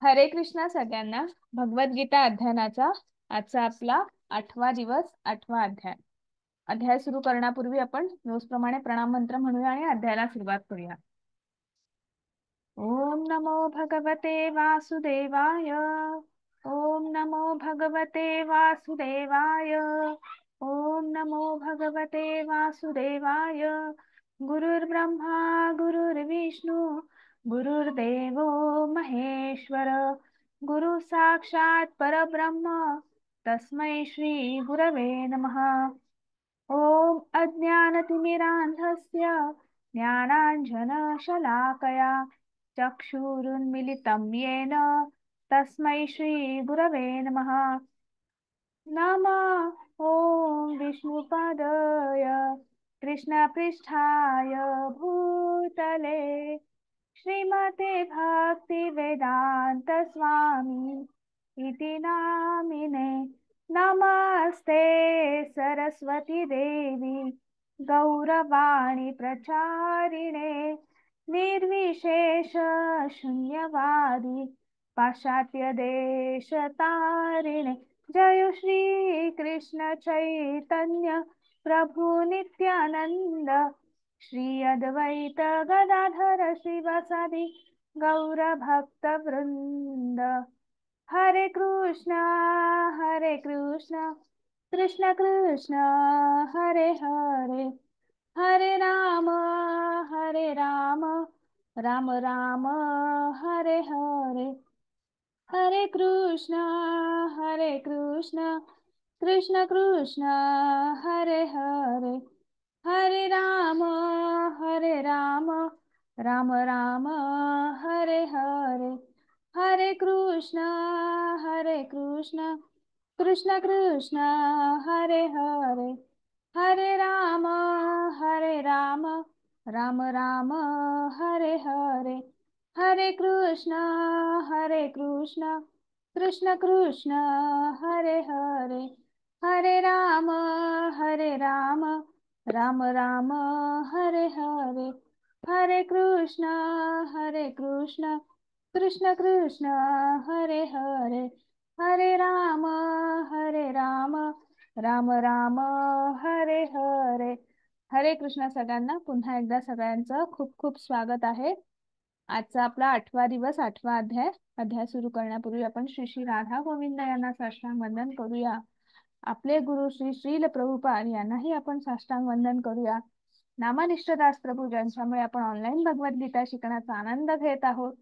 हरे कृष्णा सगळ्यांना. भगवद्गीता अध्ययनाचा आजचा आपला 8वा दिवस, 8वा अध्याय. अध्याय सुरू करण्यापूर्वी आपण रोजप्रमाणे प्रणाम मंत्र म्हणूया आणि अध्यायाला सुरुवात करूया. ओम नमो भगवते वासुदेवाय. ओम नमो भगवते वासुदेवाय. ओम नमो भगवते वासुदेवाय. गुरुर्ब्रह्मा गुरुर्विष्णू गुरुर्देवो महेश्वर. गुरु साक्षात परब्रह्म तस्मै श्री गुरवे नमः. ओम अज्ञानतिमिरान्धस्य ज्ञानाञ्जनशलाकया चक्षुरुन्मिलितं येन तस्मै श्रीगुरवे नमः. नमः ॐ विष्णुपादाय कृष्णपृष्ठाय भूतले श्रीमते भक्तिवेदान्त स्वामी इति नामिने. नमस्ते सरस्वती देवी गौरवाणी प्रचारिणे निर्विशेष शून्यवादी पाश्चात्य देश तारिणे. जय श्री कृष्ण चैतन्य प्रभु नित्यानंद श्री अद्वैत गदाधर श्रीवासादि गौर भक्त वृंद. हरे कृष्ण कृष्ण कृष्ण हरे हरे, हरे राम राम राम हरे हरे. हरे कृष्ण कृष्ण कृष्ण हरे हरे, हरे राम राम राम हरे हरे. हरे कृष्ण कृष्ण कृष्ण हरे हरे, हरे राम राम राम हरे हरे. हरे कृष्ण कृष्ण कृष्ण हरे हरे, हरे राम राम राम हरे हरे. हरे कृष्ण कृष्ण कृष्ण हरे हरे, हरे राम राम राम हरे हरे. हरे कृष्ण सगळ्यांना. पुन्हा एकदा सगळ्यांचं खूप खूप स्वागत आहे. आजचा आपला 8वा दिवस, 8वा अध्याय. अध्याय सुरू करण्यापूर्वी आपण श्री श्री राधा गोविंद यांना साष्टांग वंदन करूया. आपले गुरु श्री श्रील प्रभुपाद यांनाही आपण साष्टांग वंदन करूया. नामनिष्ठ दास प्रभू ज्यांच्यामुळे आपण ऑनलाईन भगवद्गीता शिकण्याचा आनंद घेत आहोत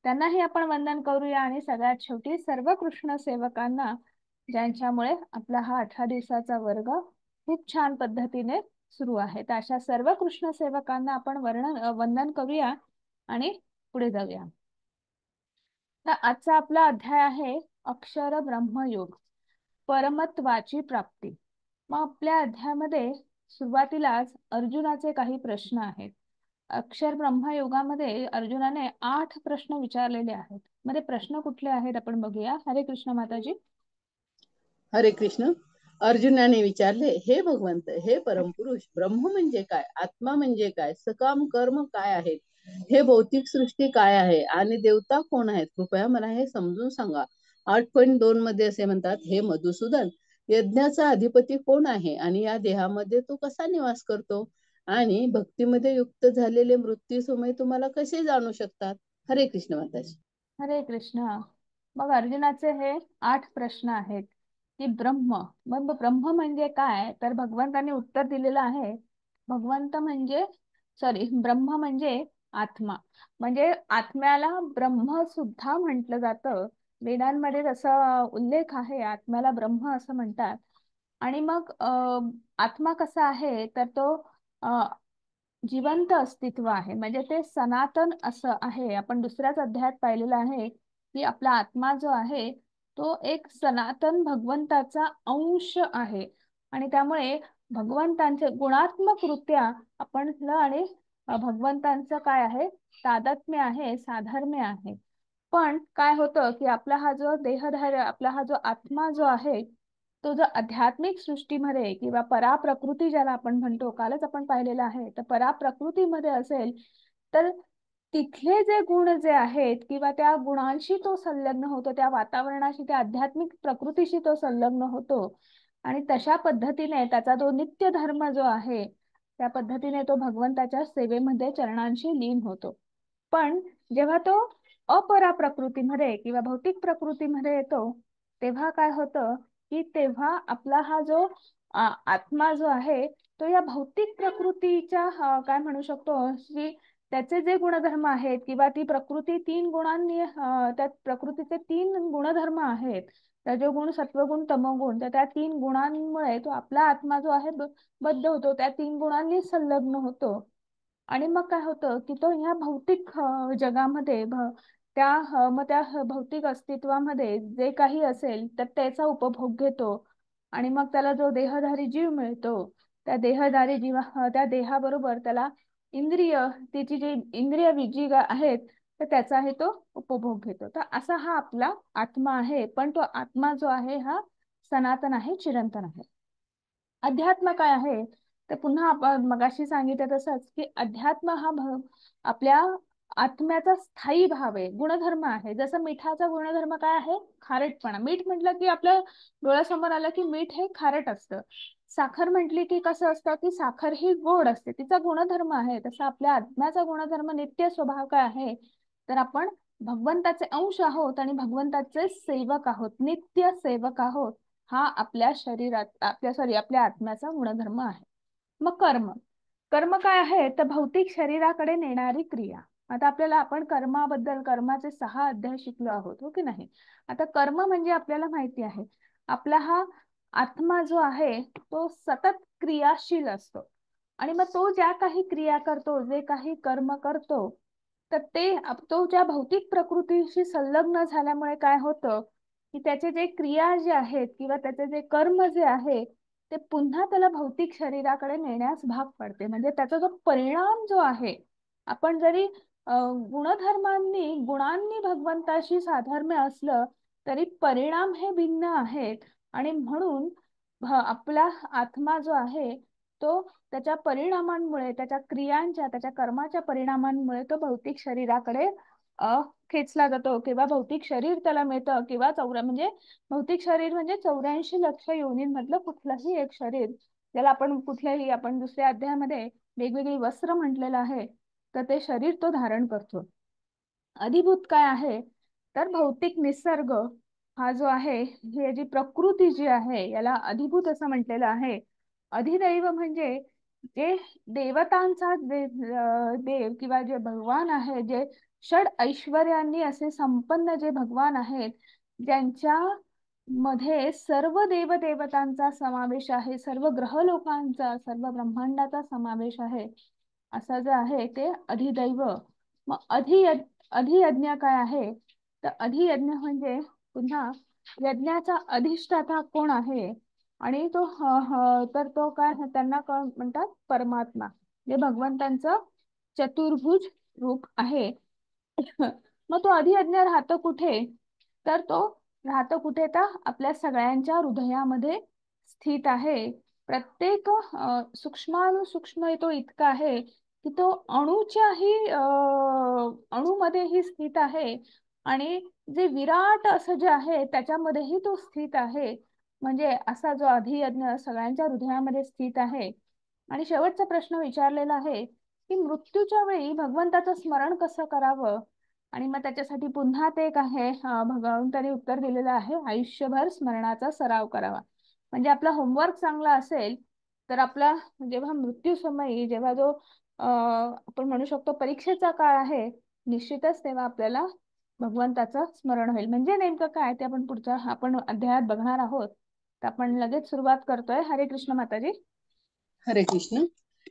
त्यांनाही आपण वंदन करूया. आणि सगळ्यात शेवटी सर्व कृष्ण सेवकांना ज्यांच्यामुळे आपला हा 8 दिवसाचा वर्ग खूप छान पद्धतीने सुरू आहे, तर अशा सर्व कृष्ण सेवकांना आपण वंदन करूया आणि पुढे जाऊया. तर आजचा आपला अध्याय आहे अक्षर ब्रह्मयोग, परमत्वाची प्राप्ती. मग आपल्या अध्यायामध्ये सुरुवातीलाच अर्जुनाचे काही प्रश्न आहेत. अक्षर ब्रह्मयोगामध्ये अर्जुनाने 8 प्रश्न विचारलेले आहेत. मध्ये प्रश्न कुठले आहेत आपण बघूया. हरे कृष्ण माताजी. हरे कृष्ण. अर्जुनाने विचारले, हे भगवंत, हे परमपुरुष, ब्रह्म म्हणजे काय, आत्मा म्हणजे काय, सकाम कर्म काय आहेत, हे भौतिक सृष्टी काय आहे आणि देवता कोण आहेत, कृपया मला हे समजून सांगा. 8.2 मध्ये असे म्हणतात, हे मधुसूदन, यज्ञाचा अधिपती कोण आहे आणि या देहामध्ये तो कसा निवास करतो आणि भक्तीमध्ये युक्त झालेले मृत्यू समय तुम्हाला कसे जाणू शकतात. हरे कृष्ण माताजी. हरे कृष्ण. मग अर्जुनाचे हे 8 प्रश्न आहेत की मग ब्रह्म म्हणजे काय, तर भगवंतांनी उत्तर दिलेलं आहे. ब्रह्म म्हणजे आत्मा. म्हणजे आत्म्याला ब्रह्म सुद्धा म्हटलं जातं. वेदांमध्ये तसा उल्लेख आहे, आत्म्याला ब्रह्म असं म्हणतात. आणि मग आत्मा कसा आहे, तर तो जिवंत अस्तित्व आहे. म्हणजे ते सनातन असं आहे. आपण दुसऱ्याच अध्यायात पाहिलेलं आहे की आपला आत्मा जो आहे तो एक सनातन भगवंताचा अंश आहे. आणि त्यामुळे भगवंतांचे गुणात्मकरित्या आपण आणि भगवंतांचं काय आहे, तादात्म्य आहे, साधर्म्य आहे. पण काय होतं की आपला हा जो देहधार्य, आपला हा जो आत्मा जो आहे तो जर आध्यात्मिक सृष्टीमध्ये किंवा पराप्रकृती ज्याला आपण म्हणतो, कालच आपण पाहिलेलं आहे, तर पराप्रकृतीमध्ये असेल तर तिथले जे गुण जे आहेत किंवा त्या गुणांशी तो संलग्न होतो, त्या वातावरणाशी, त्या आध्यात्मिक प्रकृतीशी तो संलग्न होतो आणि तशा पद्धतीने त्याचा तो नित्य धर्म जो आहे त्या पद्धतीने तो भगवंताच्या सेवेमध्ये चरणांशी लीन होतो. पण जेव्हा तो अपरा प्रकृतीमध्ये किंवा भौतिक प्रकृतीमध्ये येतो तेव्हा काय होतं की तेव्हा आपला हा जो आत्मा जो आहे तो या भौतिक प्रकृतीच्या काय म्हणू शकतो की त्याचे जे गुणधर्म आहेत किंवा ती प्रकृती तीन गुणांनी त्या प्रकृतीचे तीन गुणधर्म आहेत, रजोगुण सत्वगुण तमोगुण, तर त्या तीन गुणांमुळे तो आपला आत्मा जो आहे बद्ध होतो, त्या तीन गुणांनी संलग्न होतो. आणि मग काय होतं की तो ह्या भौतिक जगामध्ये मग त्या भौतिक अस्तित्वामध्ये जे काही असेल तर त्याचा उपभोग घेतो आणि मग त्याला जो देहधारी जीव मिळतो त्या देहधारी त्या देहाबरोबर त्याला इंद्रिय त्याची जी आहेत तर त्याचाही तो उपभोग घेतो. तर असा हा आपला आत्मा आहे, पण तो आत्मा जो आहे हा सनातन आहे, चिरंतन आहे. अध्यात्म काय आहे तर पुन्हा आपण मगाशी सांगितलं तसंच की अध्यात्म हा आपल्या आत्म्याचा स्थायी भाव आहे, गुणधर्म आहे. जसं मिठाचा गुणधर्म काय आहे, खारटपणा. मीठ म्हटलं की आपल्या डोळ्यासमोर आलं की मीठ हे खारट असतं. साखर म्हटली की कसं असतं की साखर ही गोड असते, तिचा गुणधर्म आहे. तसा आपल्या आत्म्याचा गुणधर्म नित्य स्वभाव काय आहे तर आपण भगवंताचे अंश आहोत आणि भगवंताचे सेवक आहोत, नित्य सेवक आहोत. हा आपल्या शरीरात आपल्या आत्म्याचा गुणधर्म आहे. मग कर्म. कर्म काय आहे तर भौतिक शरीराकडे नेणारी क्रिया. आता आपल्याला आपण कर्माबद्दल कर्माचे 6 अध्याय शिकलो आहोत, हो की नाही. आता कर्म म्हणजे आपल्याला माहिती आहे आपला हा आत्मा जो आहे तो सतत क्रियाशील असतो आणि मग तो ज्या काही क्रिया करतो, जे काही कर्म करतो तर तो ज्या भौतिक प्रकृतीशी संलग्न झाल्यामुळे काय होतं की त्याचे जे क्रिया जे आहेत किंवा त्याचे जे कर्म जे आहे ते पुन्हा त्याला भौतिक शरीराकडे नेण्यास भाग पडते. म्हणजे त्याचा जो परिणाम जो आहे, आपण जरी गुणांनी भगवंताशी साधर्म्य असलं तरी परिणाम हे भिन्न आहेत आणि म्हणून आपला आत्मा जो आहे तो त्याच्या परिणामांमुळे, त्याच्या क्रियांच्या, त्याच्या कर्माच्या परिणामांमुळे तो भौतिक शरीराकडे खेचला जातो किंवा भौतिक शरीर त्याला मिळतं किंवा म्हणजे भौतिक शरीर म्हणजे 84 लक्ष योनींमधलं कुठलंही एक शरीर, ज्याला आपण कुठल्याही आपण दुसऱ्या अध्यायामध्ये वेगवेगळी वस्त्र म्हटलेलं आहे, तर ते शरीर तो धारण करतो. अधिभूत काय आहे तर भौतिक निसर्ग हा जो आहे, ही जी प्रकृती जी आहे याला अधिभूत असं म्हटलेलं आहे. अधिदैव म्हणजे जे देवतांचा देव किंवा जे भगवान आहे, जे षड ऐश्वर्यांनी असे संपन्न जे भगवान आहेत, ज्यांच्या मध्ये सर्व देवदेवतांचा समावेश आहे, सर्व ग्रहलोकांचा, सर्व ब्रह्मांडाचा समावेश आहे, असं जे आहे ते अधिदैव. मग अधियज्ञ काय आहे तर अधियज्ञ म्हणजे पुन्हा यज्ञाचा अधिष्ठाता कोण आहे आणि तर तो काय त्यांना म्हणतात परमात्मा, जे भगवंतांचं चतुर्भुज रूप आहे. मग तो अधियज्ञ राहतो कुठे तर तो राहतो कुठे तर आपल्या सगळ्यांच्या हृदयामध्ये स्थित आहे. प्रत्येक सूक्ष्मानुसूक्ष्म तो इतका आहे की तो अणूच्याही अणूमध्येही स्थित आहे आणि जे विराट असं जे आहे त्याच्यामध्येही तो स्थित आहे. म्हणजे असा जो अधियज्ञ सगळ्यांच्या हृदयामध्ये स्थित आहे. आणि शेवटचा प्रश्न विचारलेला आहे की मृत्यूच्या वेळी भगवंताचं स्मरण कसं करावं आणि मग त्याच्यासाठी पुन्हा ते एक आहे भगवंतांनी उत्तर दिलेलं आहे, आयुष्यभर स्मरणाचा सराव करावा. म्हणजे आपला होमवर्क चांगला असेल तर आपला जेव्हा मृत्यू समयी जेव्हा जो आपण म्हणू शकतो परीक्षेचा काळ आहे, निश्चितच तेव्हा आपल्याला भगवंताचं स्मरण होईल. म्हणजे नेमकं काय ते आपण अध्यायात बघणार आहोत. तर आपण लगेच सुरुवात करतोय. हरे कृष्ण माताजी. हरे कृष्ण.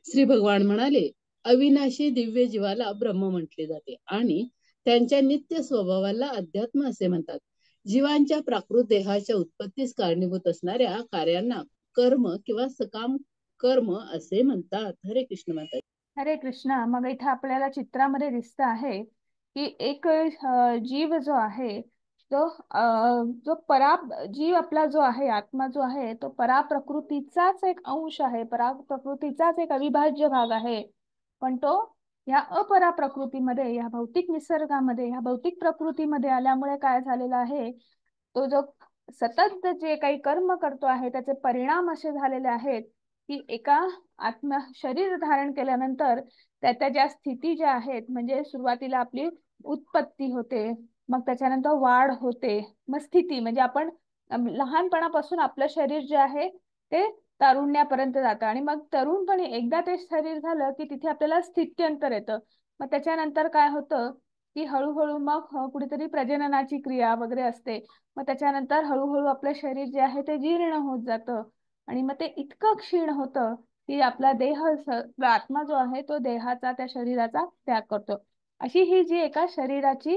श्री भगवान म्हणाले, अविनाशी दिव्य जीवाला ब्रह्म म्हटले जाते आणि त्यांच्या नित्य स्वभावाला अध्यात्म असे म्हणतात. जीवांच्या प्राकृत देहाच्या उत्पत्तीस कारणीभूत असणाऱ्या कार्यांना कर्म किंवा सकाम कर्म असे म्हणतात. हरे कृष्ण माता. हरे कृष्णा. मग इथे आपल्याला चित्रामध्ये दिसत आहे की एक जीव जो आहे तो जो जीव आपला जो आहे, आत्मा जो आहे तो पराप्रकृतीचाच एक अंश आहे, पराप्रकृतीचाच एक अविभाज्य भाग आहे. पण तो या अपरा प्रकृतीमध्ये, या भौतिक निसर्गामध्ये, या भौतिक प्रकृतीमध्ये आल्यामुळे काय झालेलं आहे, तो जो सतत जे काही कर्म करतो आहे त्याचे परिणाम असे झालेले आहेत की एका शरीर धारण केल्यानंतर त्या ज्या स्थिती ज्या आहेत, म्हणजे सुरुवातीला आपली उत्पत्ती होते, मग त्याच्यानंतर वाढ होते, मग स्थिती म्हणजे आपण लहानपणापासून आपलं शरीर जे आहे ते तारुण्यापर्यंत जातं, आणि मग तरुणपणी एकदा ते शरीर झालं की तिथे आपल्याला स्थित्यंतर येतं. मग त्याच्यानंतर काय होतं की हळूहळू मग कुठेतरी प्रजननाची क्रिया वगैरे असते. मग त्याच्यानंतर हळूहळू आपलं शरीर जे आहे ते जीर्ण होत जातं, आणि मग ते इतकं क्षीण होतं की आपला देह आपला आत्मा जो आहे तो देहाचा, त्या शरीराचा त्याग करतो. अशी ही जी एका शरीराची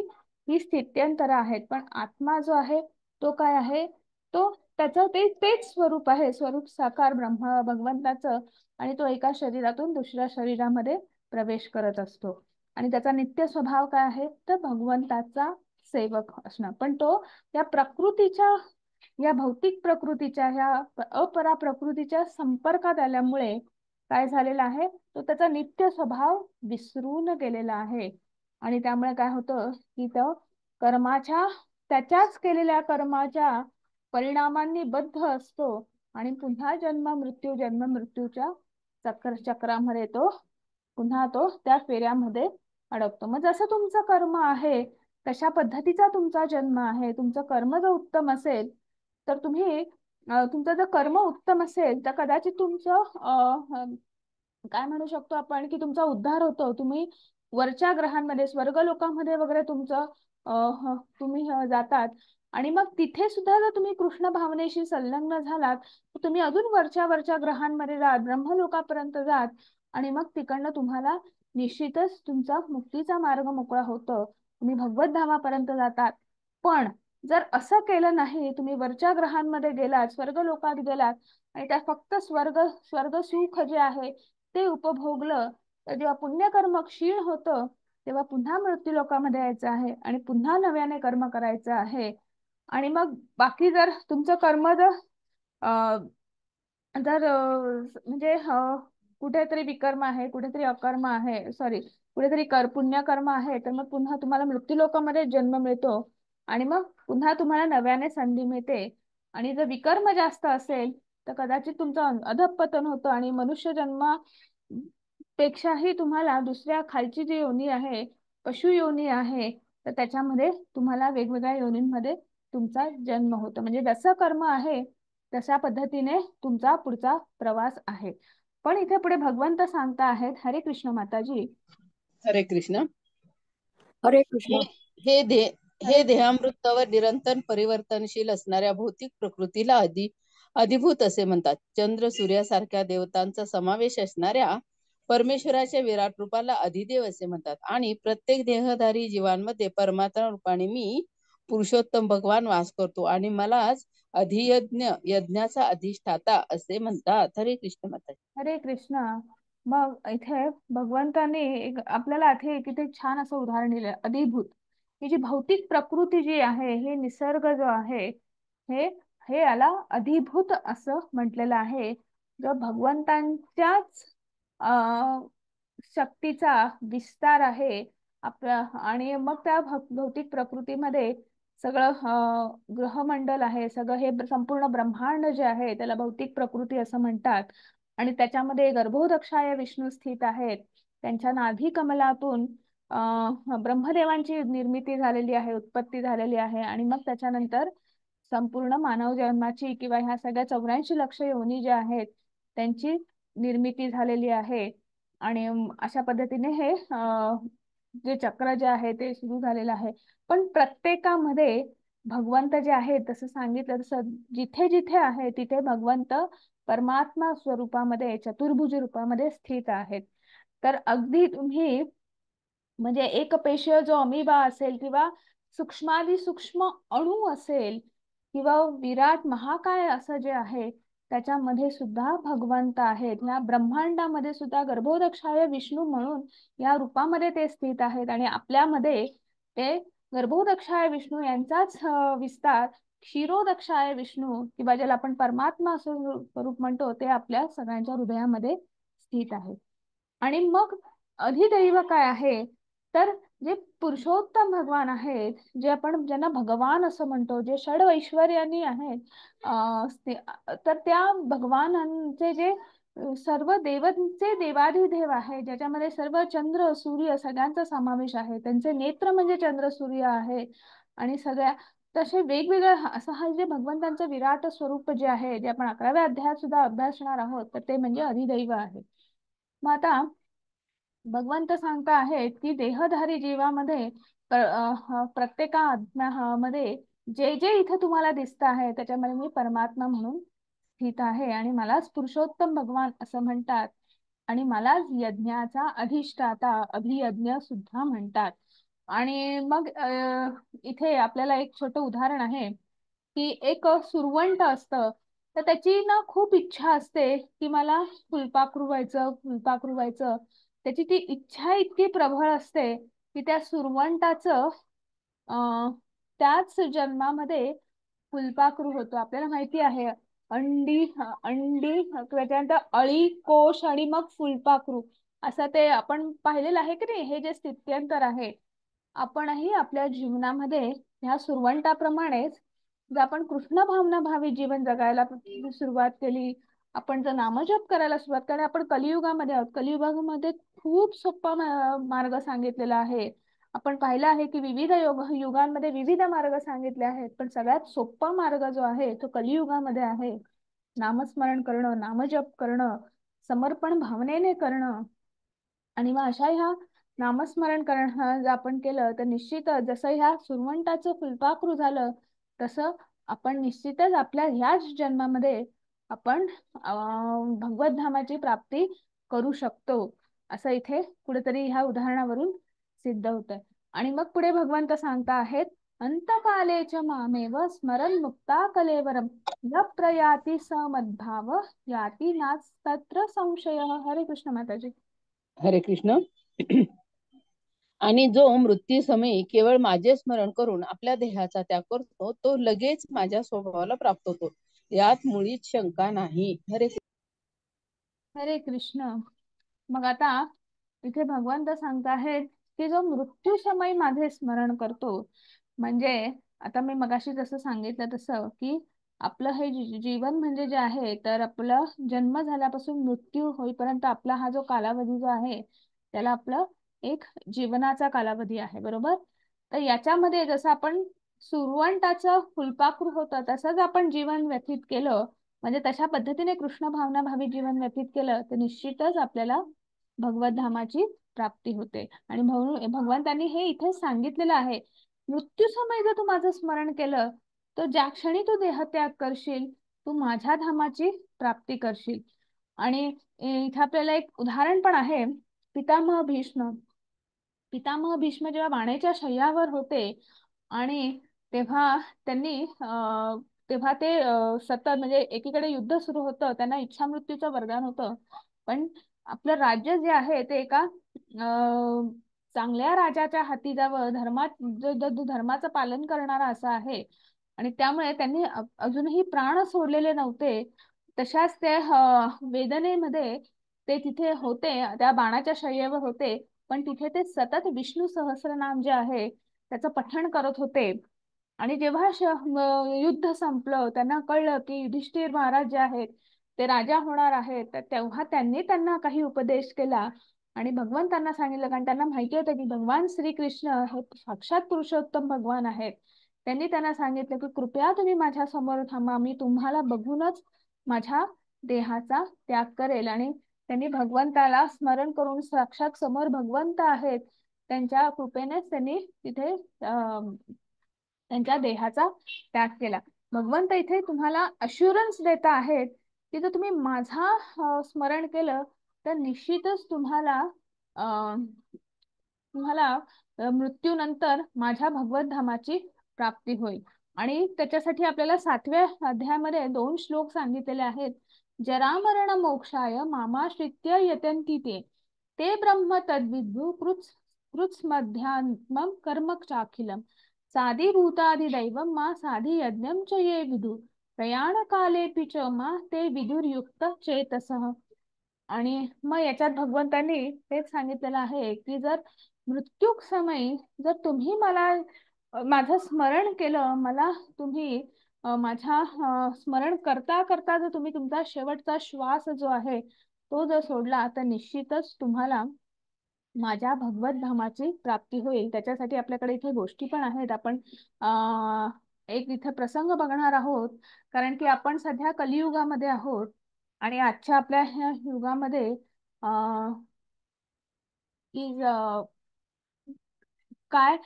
ही स्थित्यंतर आहेत. पण आत्मा जो आहे तो काय आहे, तो त्याचं तेच स्वरूप आहे, स्वरूप साकार ब्रह्म भगवंताचं, आणि तो एका शरीरातून दुसऱ्या शरीरामध्ये प्रवेश करत असतो. आणि त्याचा नित्य स्वभाव काय आहे, तर भगवंताचा सेवक असणं. पण तो या प्रकृतीच्या, या भौतिक प्रकृतीच्या, ह्या अपरा प्रकृतीच्या संपर्कात आल्यामुळे काय झालेलं आहे, तो त्याचा नित्य स्वभाव विसरून गेलेला आहे. आणि त्यामुळे काय होतं की तो कर्माच्या, त्याच्याच केलेल्या कर्माच्या परिणामांनी बद्ध असतो, आणि पुन्हा जन्म मृत्यूच्या चक्रामध्ये तो पुन्हा तो त्या फेऱ्यामध्ये अडकतो. मग जसं तुमचं कर्म आहे तशा पद्धतीचा तुमचा जन्म आहे. तुमचं कर्म जर उत्तम असेल तर तुम्ही तुमचं जर कर्म उत्तम असेल तर कदाचित तुमचं काय म्हणू शकतो आपण की तुमचा उद्धार होतो. तुम्ही वरच्या ग्रहांमध्ये, स्वर्ग लोकांमध्ये वगैरे तुमचं तुम्ही जातात, आणि मग तिथे सुद्धा जर तुम्ही कृष्ण भावनेशी संलग्न झालात तर तुम्ही अजून वरच्या वरच्या ग्रहांमध्ये जात, ब्रह्मलोकापर्यंत जात, आणि मग तिकडनं तुम्हाला निश्चितच तुमचा मुक्तीचा मार्ग मोकळा होतो, तुम्ही भगवत धामापर्यंत जातात. पण जर असं केलं नाही, तुम्ही वरच्या ग्रहांमध्ये गेलात, स्वर्ग लोकात गेलात, आणि त्या फक्त स्वर्ग सुख जे आहे ते उपभोगलं, तर जेव्हा पुण्यकर्म क्षीण होतं तेव्हा पुन्हा मृत्यू लोकामध्ये यायचं आहे आणि पुन्हा नव्याने कर्म करायचं आहे. आणि मग बाकी जर तुमचं कर्म जर म्हणजे कुठेतरी विकर्म आहे, कुठेतरी अकर्म आहे, सॉरी, कुठेतरी पुण्यकर्म आहे, तर मग पुन्हा तुम्हाला मृत्यू लोकामध्ये जन्म मिळतो, आणि मग पुन्हा तुम्हाला नव्याने संधी मिळते. आणि जर विकर्म जास्त असेल तर कदाचित तुमचं अधःपतन होतं, आणि मनुष्य जन्म पेक्षाही तुम्हाला दुसऱ्या खालची जी योनी आहे, पशु योनी आहे, तर त्याच्यामध्ये तुम्हाला वेगवेगळ्या योनींमध्ये तुमचा जन्म होतो. म्हणजे जसं कर्म आहे तशा पद्धतीने तुमचा पुढचा प्रवास आहे. पण इथे पुढे भगवंत सांगता आहेत, हरे कृष्ण माताजी. हरे कृष्ण. हरे हे कृष्ण. हे दे हे हरे देहामृतावर निरंतर परिवर्तनशील असणाऱ्या भौतिक प्रकृतीला अधिभूत असे म्हणतात. चंद्र सूर्यासारख्या देवतांचा समावेश असणाऱ्या परमेश्वराच्या विराट रूपाला अधिदेव असे म्हणतात. आणि प्रत्येक देहधारी जीवांमध्ये परमात्मा रूपाने मी पुरुषोत्तम भगवान वास करतो आणि मलाच अधियज्ञ, यज्ञाचा अधिष्ठाता असे म्हणतात. हरे कृष्ण माता. हरे कृष्ण. मग इथे भगवंताने आपल्याला इथे किती छान असं उदाहरण दिलं, अधिभूत. ही जी भौतिक प्रकृती जी आहे, हे निसर्ग जो आहे, हे हे याला अधिभूत असं म्हटलेलं आहे. जो भगवंतांच्याच शक्तीचा विस्तार आहे आपल्या. आणि मग त्या भौतिक प्रकृतीमध्ये सगळं ग्रहमंडल आहे, सगळं हे संपूर्ण ब्रह्मांड जे आहे त्याला भौतिक प्रकृती असं म्हणतात. आणि त्याच्यामध्ये गर्भोदक्षाय विष्णू स्थित आहेत. त्यांच्या नाभी कमलातून ब्रह्मदेवांची निर्मिती झालेली आहे, उत्पत्ती झालेली आहे, आणि मग त्याच्यानंतर संपूर्ण मानव जन्माची किंवा ह्या सगळ्या 84 लक्ष योनी ज्या आहेत त्यांची निर्मिती झालेली आहे. आणि अशा पद्धतीने हे जे चक्र जे आहे ते सुरू झालेलं आहे. पण प्रत्येकामध्ये भगवंत जे आहे, तसं सांगितलं तसं जिथे जिथे आहे तिथे भगवंत परमात्मा स्वरूपामध्ये चतुर्भुज रूपामध्ये स्थित आहेत. तर अगदी तुम्ही म्हणजे एक पेशीय जो अमिबा असेल किंवा सूक्ष्मादी सूक्ष्म अणू असेल किंवा विराट महाकाय असं जे आहे त्याच्यामध्ये सुद्धा भगवंत आहेत. या ब्रह्मांडामध्ये सुद्धा गर्भोदक्षाय विष्णू म्हणून या रूपामध्ये ते स्थित आहेत, आणि आपल्यामध्ये ते गर्भोदक्षाय विष्णू यांचाच विस्तार क्षीरोदक्षाय विष्णू किंवा ज्याला आपण परमात्मा असं स्वरूप म्हणतो ते आपल्या सगळ्यांच्या हृदयामध्ये स्थित आहे. आणि मग अधिदैव काय आहे, तर जे पुरुषोत्तम भगवान आहेत, जे आपण ज्यांना भगवान असं म्हणतो, जे षड ऐश्वर्यानी आहेत, तर त्या भगवानांचे जे सर्व देवांचे देवाधिदेव आहे, ज्याच्यामध्ये सर्व चंद्र सूर्य सगळ्यांचा समावेश आहे, त्यांचे नेत्र म्हणजे चंद्र सूर्य आहे, आणि सगळ्या तसे वेगवेगळ्या असं हा जे भगवंतांचं विराट स्वरूप जे आहे, जे आपण 11व्या अध्यायात सुद्धा अभ्यासणार आहोत, तर ते म्हणजे अधिदैव आहे. मग आता भगवंत सांगता आहेत की देहधारी जीवामध्ये प्रत्येका आत्म्यामध्ये जे जे इथे तुम्हाला दिसत आहे त्याच्यामध्ये मी परमात्मा म्हणून स्थित आहे, आणि मलाच पुरुषोत्तम भगवान असं म्हणतात, आणि मलाच यज्ञाचा अधिष्ठाता अभियज्ञ सुद्धा म्हणतात. आणि मग इथे आपल्याला एक छोटं उदाहरण आहे की एक सुरवंट असतं, तर त्याची ना खूप इच्छा असते की मला फुलपाखरू व्हायचं, फुलपाखरू व्हायचं. त्याची ती इच्छा इतकी प्रबळ असते की त्या सुरवंटाचं अं त्याच जन्मामध्ये फुलपाखरू होतो. आपल्याला माहिती आहे, अंडी अंडी त्याच्यानंतर अळी, कोश आणि मग फुलपाखरू, असं ते आपण पाहिलेलं आहे की नाही. हे जे स्थित्यंतर आहे, आपणही आपल्या जीवनामध्ये ह्या सुरवंटाप्रमाणेच जर आपण कृष्ण भावना भावी जीवन जगायला सुरुवात केली, आपण जर नामजप करायला सुरुवात केली. आपण कलियुगामध्ये आहोत, कलियुगामध्ये खूप सोपा मार्ग सांगितलेला आहे. आपण पाहिलं आहे की विविध युगांमध्ये विविध मार्ग सांगितले आहेत, पण सगळ्यात सोपा मार्ग जो आहे तो कलियुगामध्ये आहे. नामस्मरण करणं, नामजप करणं, समर्पण भावनेने करणं. आणि मग अशा ह्या नामस्मरण करणं जर आपण केलं तर निश्चितच जसं ह्या सुरवंटाचं फुलपाखरू झालं, तसं आपण निश्चितच आपल्या ह्याच जन्मामध्ये आपण भगवत धामाची प्राप्ती करू शकतो, असं इथे कुठेतरी ह्या उदाहरणावरून सिद्ध होतंय. आणि मग पुढे भगवंत सांगता आहेत, अंतकाले च मामेव स्मरण मुक्ता कलेवरम न प्रयाती समद्भाव याती नास्तत्र संशय. हरे कृष्ण माताजी. हरे कृष्ण. आणि जो मृत्यू समयी केवळ माझे स्मरण करून आपल्या देहाचा त्याग करतो, तो लगेच माझ्या स्वभावाला प्राप्त होतो, यात मुळीच शंका नाही. हरे हरे कृष्ण. मग आता इथे भगवंत सांगत आहेत की जो मृत्यू समय माझे स्मरण करतो, म्हणजे आता मी मगाशी जसं सांगितलं तसं की आपलं हे जीवन म्हणजे जे आहे, तर आपलं जन्म झाल्यापासून मृत्यू होईपर्यंत आपला हा जो कालावधी जो आहे, त्याला आपलं एक जीवनाचा कालावधी आहे, बरोबर. तर याच्यामध्ये जसं आपण सुरवंटाचं फुलपाखरू होतं तसंच आपण जीवन व्यतीत केलं, म्हणजे तशा पद्धतीने कृष्ण भावना भावी जीवन व्यतीत केलं, तर निश्चितच आपल्याला भगवत धामाची प्राप्ती होते. आणि म्हणून भगवंतांनी हे इथे सांगितलेलं आहे, मृत्यू समय जर तू माझं स्मरण केलं, तर ज्या क्षणी तू देहत्याग करशील, तू माझ्या धामाची प्राप्ती करशील. आणि इथे आपल्याला एक उदाहरण पण आहे. पितामह भीष्म पितामह भीष्म जेव्हा वाणेच्या शय्यावर होते, आणि तेव्हा त्यांनी तेव्हा ते सतत म्हणजे एकीकडे युद्ध सुरू होतं, त्यांना इच्छा मृत्यूचं वरदान होतं, पण आपलं राज्य जे आहे ते एका चांगल्या राजाच्या हाती जावं, जो धर्माचं पालन करणारा असा आहे, आणि त्यामुळे त्यांनी अजूनही प्राण सोडलेले नव्हते. तशाच ते वेदनेमध्ये ते तिथे होते, त्या बाणाच्या शय्येवर होते, पण तिथे ते सतत विष्णू सहस्रनाम जे आहे त्याचं पठण करत होते. आणि जेव्हा युद्ध संपलं, त्यांना कळलं की युधिष्ठिर महाराज जे आहेत ते राजा होणार आहेत, तर तेव्हा त्यांनी त्यांना काही उपदेश केला. आणि भगवंतांना सांगितलं, कारण त्यांना माहिती होतं की भगवान श्रीकृष्ण हे साक्षात पुरुषोत्तम भगवान आहेत. त्यांनी त्यांना सांगितलं की कृपया तुम्ही माझ्या समोर थांबा, मी तुम्हाला बघूनच माझ्या देहाचा त्याग करेल. आणि त्यांनी भगवंताला स्मरण करून साक्षात समोर भगवंत आहेत, त्यांच्या कृपेनेच त्यांनी तिथे त्यांच्या देहाचा त्याग केला. भगवंत इथे तुम्हाला अश्युरन्स देता आहेत की जर तुम्ही माझा स्मरण केलं, तर निश्चितच तुम्हाला अं, तुम्हाला मृत्यूनंतर माझ्या भगवत धामाची प्राप्ती होईल. आणि त्याच्यासाठी आपल्याला 7व्या अध्यायामध्ये 2 श्लोक सांगितलेले आहेत. जरामरण मोक्षाय मामाश्रित्य यतन्ति ते ते ब्रह्म तद्विद्भु कृत्स्मध्यात्मं कर्म चाखिलम साधिभूताधिदैवं मा साधि यज्ञं च ये विदु प्रयाणकालेऽपि च मा ते विदुर्युक्त चेतसः. आणि मग याच्यात भगवंतांनी तेच सांगितलेलं आहे की जर मृत्यूक समयी जर तुम्ही मला माझं स्मरण केलं, मला तुम्ही माझ्या स्मरण करता करता जर तुम्ही तुमचा शेवटचा श्वास जो आहे तो जर सोडला, तर निश्चितच तुम्हाला माझ्या भगवत धामाची प्राप्ती होईल. त्याच्यासाठी आपल्याकडे इथे गोष्टी पण आहेत. आपण एक इथे प्रसंग बघणार आहोत, कारण की आपण सध्या कलियुगामध्ये आहोत. आणि आजच्या आपल्या ह्या युगामध्ये अं, की काय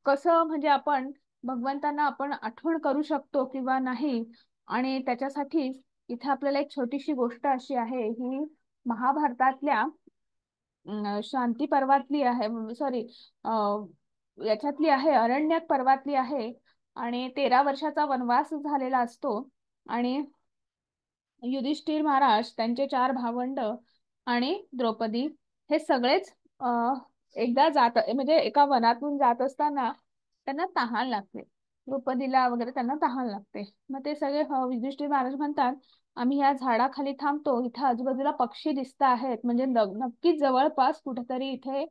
कसं म्हणजे आपण भगवंतांना आपण आठवण करू शकतो किंवा नाही. आणि त्याच्यासाठी इथे आपल्याला एक छोटीशी गोष्ट अशी आहे, ही महाभारतातल्या शांती पर्वातली आहे, सॉरी याच्यातली आहे, अरण्यक पर्वातली आहे. आणि 13 वर्षाचा वनवास झालेला असतो. आणि युधिष्ठिर महाराज, त्यांचे 4 भावंड आणि द्रौपदी हे सगळेच एकदा जात म्हणजे एका वनातून जात असताना त्यांना तहान लागते. द्रौपदीला वगैरे त्यांना तहान लागते. मग ते सगळे युधिष्ठिर महाराज म्हणतात, आम्ही या झाडाखाली थांबतो, इथे आजूबाजूला पक्षी दिसत आहेत, म्हणजे नक्कीच जवळपास कुठेतरी इथे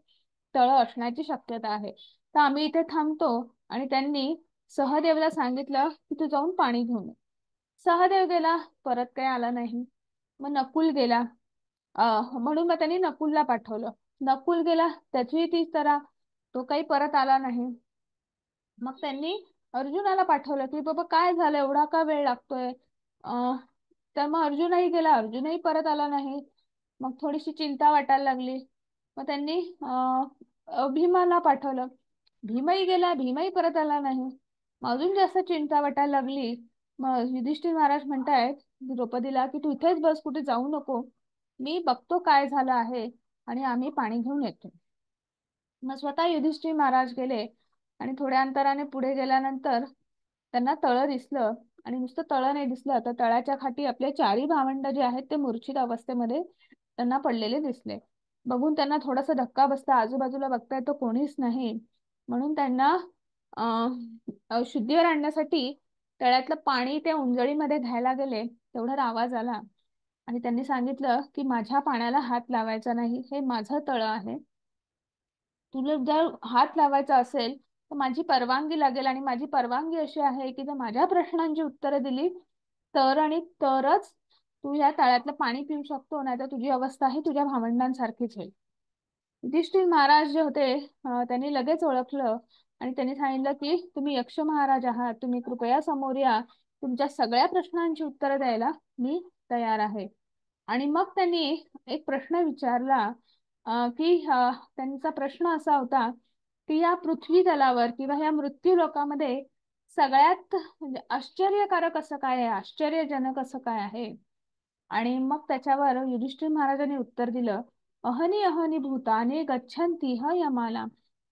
तळ असण्याची शक्यता आहे, तर आम्ही इथे थांबतो. आणि त्यांनी सहदेवला सांगितलं की तू जाऊन पाणी घेऊन ये. सहदेव गेला, परत काही आला नाही. मग नकुल गेला, म्हणून मग त्यांनी नकुलला पाठवलं. नकुल गेला, त्याची तीच तऱ्हा, तो काही परत आला नाही. मग त्यांनी अर्जुनाला पाठवलं की बाबा काय झालं, एवढा का वेळ लागतोय. अं तर मग अर्जुनही गेला, अर्जुनही परत आला नाही. मग थोडीशी चिंता वाटायला लागली. मग त्यांनी भीमाला पाठवलं. भीमही गेला, भीमही परत आला नाही. मग अजून जास्त चिंता वाटायला लागली. मग युधिष्ठिर महाराज म्हणतायत द्रौपदीला की तू इथेच बस, कुठे जाऊ नको, मी बघतो काय झालं आहे आणि आम्ही पाणी घेऊन येतो. मग स्वतः युधिष्ठिर महाराज गेले. आणि थोड्या अंतराने पुढे गेल्यानंतर त्यांना तळ दिसलं. आणि नुसतं तळ नाही दिसलं, तर तळाच्या खाली आपले 4ही भावंड जे आहेत ते मूर्छित अवस्थेमध्ये त्यांना पडलेले दिसले. बघून त्यांना थोडासा धक्का बसला, आजूबाजूला बघताय तर कोणीच नाही. म्हणून त्यांना शुद्धीवर आणण्यासाठी तळ्यातलं पाणी ते उंजळीमध्ये घ्यायला गेले. तेवढ्यात आवाज आला आणि त्यांनी सांगितलं की माझ्या पाण्याला हात लावायचा नाही, हे माझं तळ आहे. तुला जर हात लावायचा असेल तर माझी परवानगी लागेल. आणि माझी परवानगी अशी आहे की जर माझ्या प्रश्नांची उत्तरं दिली तर आणि तरच तू या तळ्यातलं पाणी पिऊ शकतो, नाही तर तुझी अवस्था ही तुझ्या भावंडांसारखीच होईल. युधिष्ठिर महाराज जे होते त्यांनी लगेच ओळखलं. आणि त्यांनी सांगितलं की तुम्ही यक्ष महाराज आहात, तुम्ही कृपया समोर या, तुमच्या सगळ्या प्रश्नांची उत्तरं द्यायला मी तयार आहे. आणि मग त्यांनी एक प्रश्न विचारला, की त्यांचा प्रश्न असा होता की या पृथ्वी तलावर किंवा या मृत्यू लोकामध्ये सगळ्यात म्हणजे आश्चर्यकारक असं काय आहे, आश्चर्यजनक असं काय आहे. आणि मग त्याच्यावर युधिष्ठिर महाराजांनी उत्तर दिलं, अहनी अहनी भूतानि गच्छन्ति ह यमाला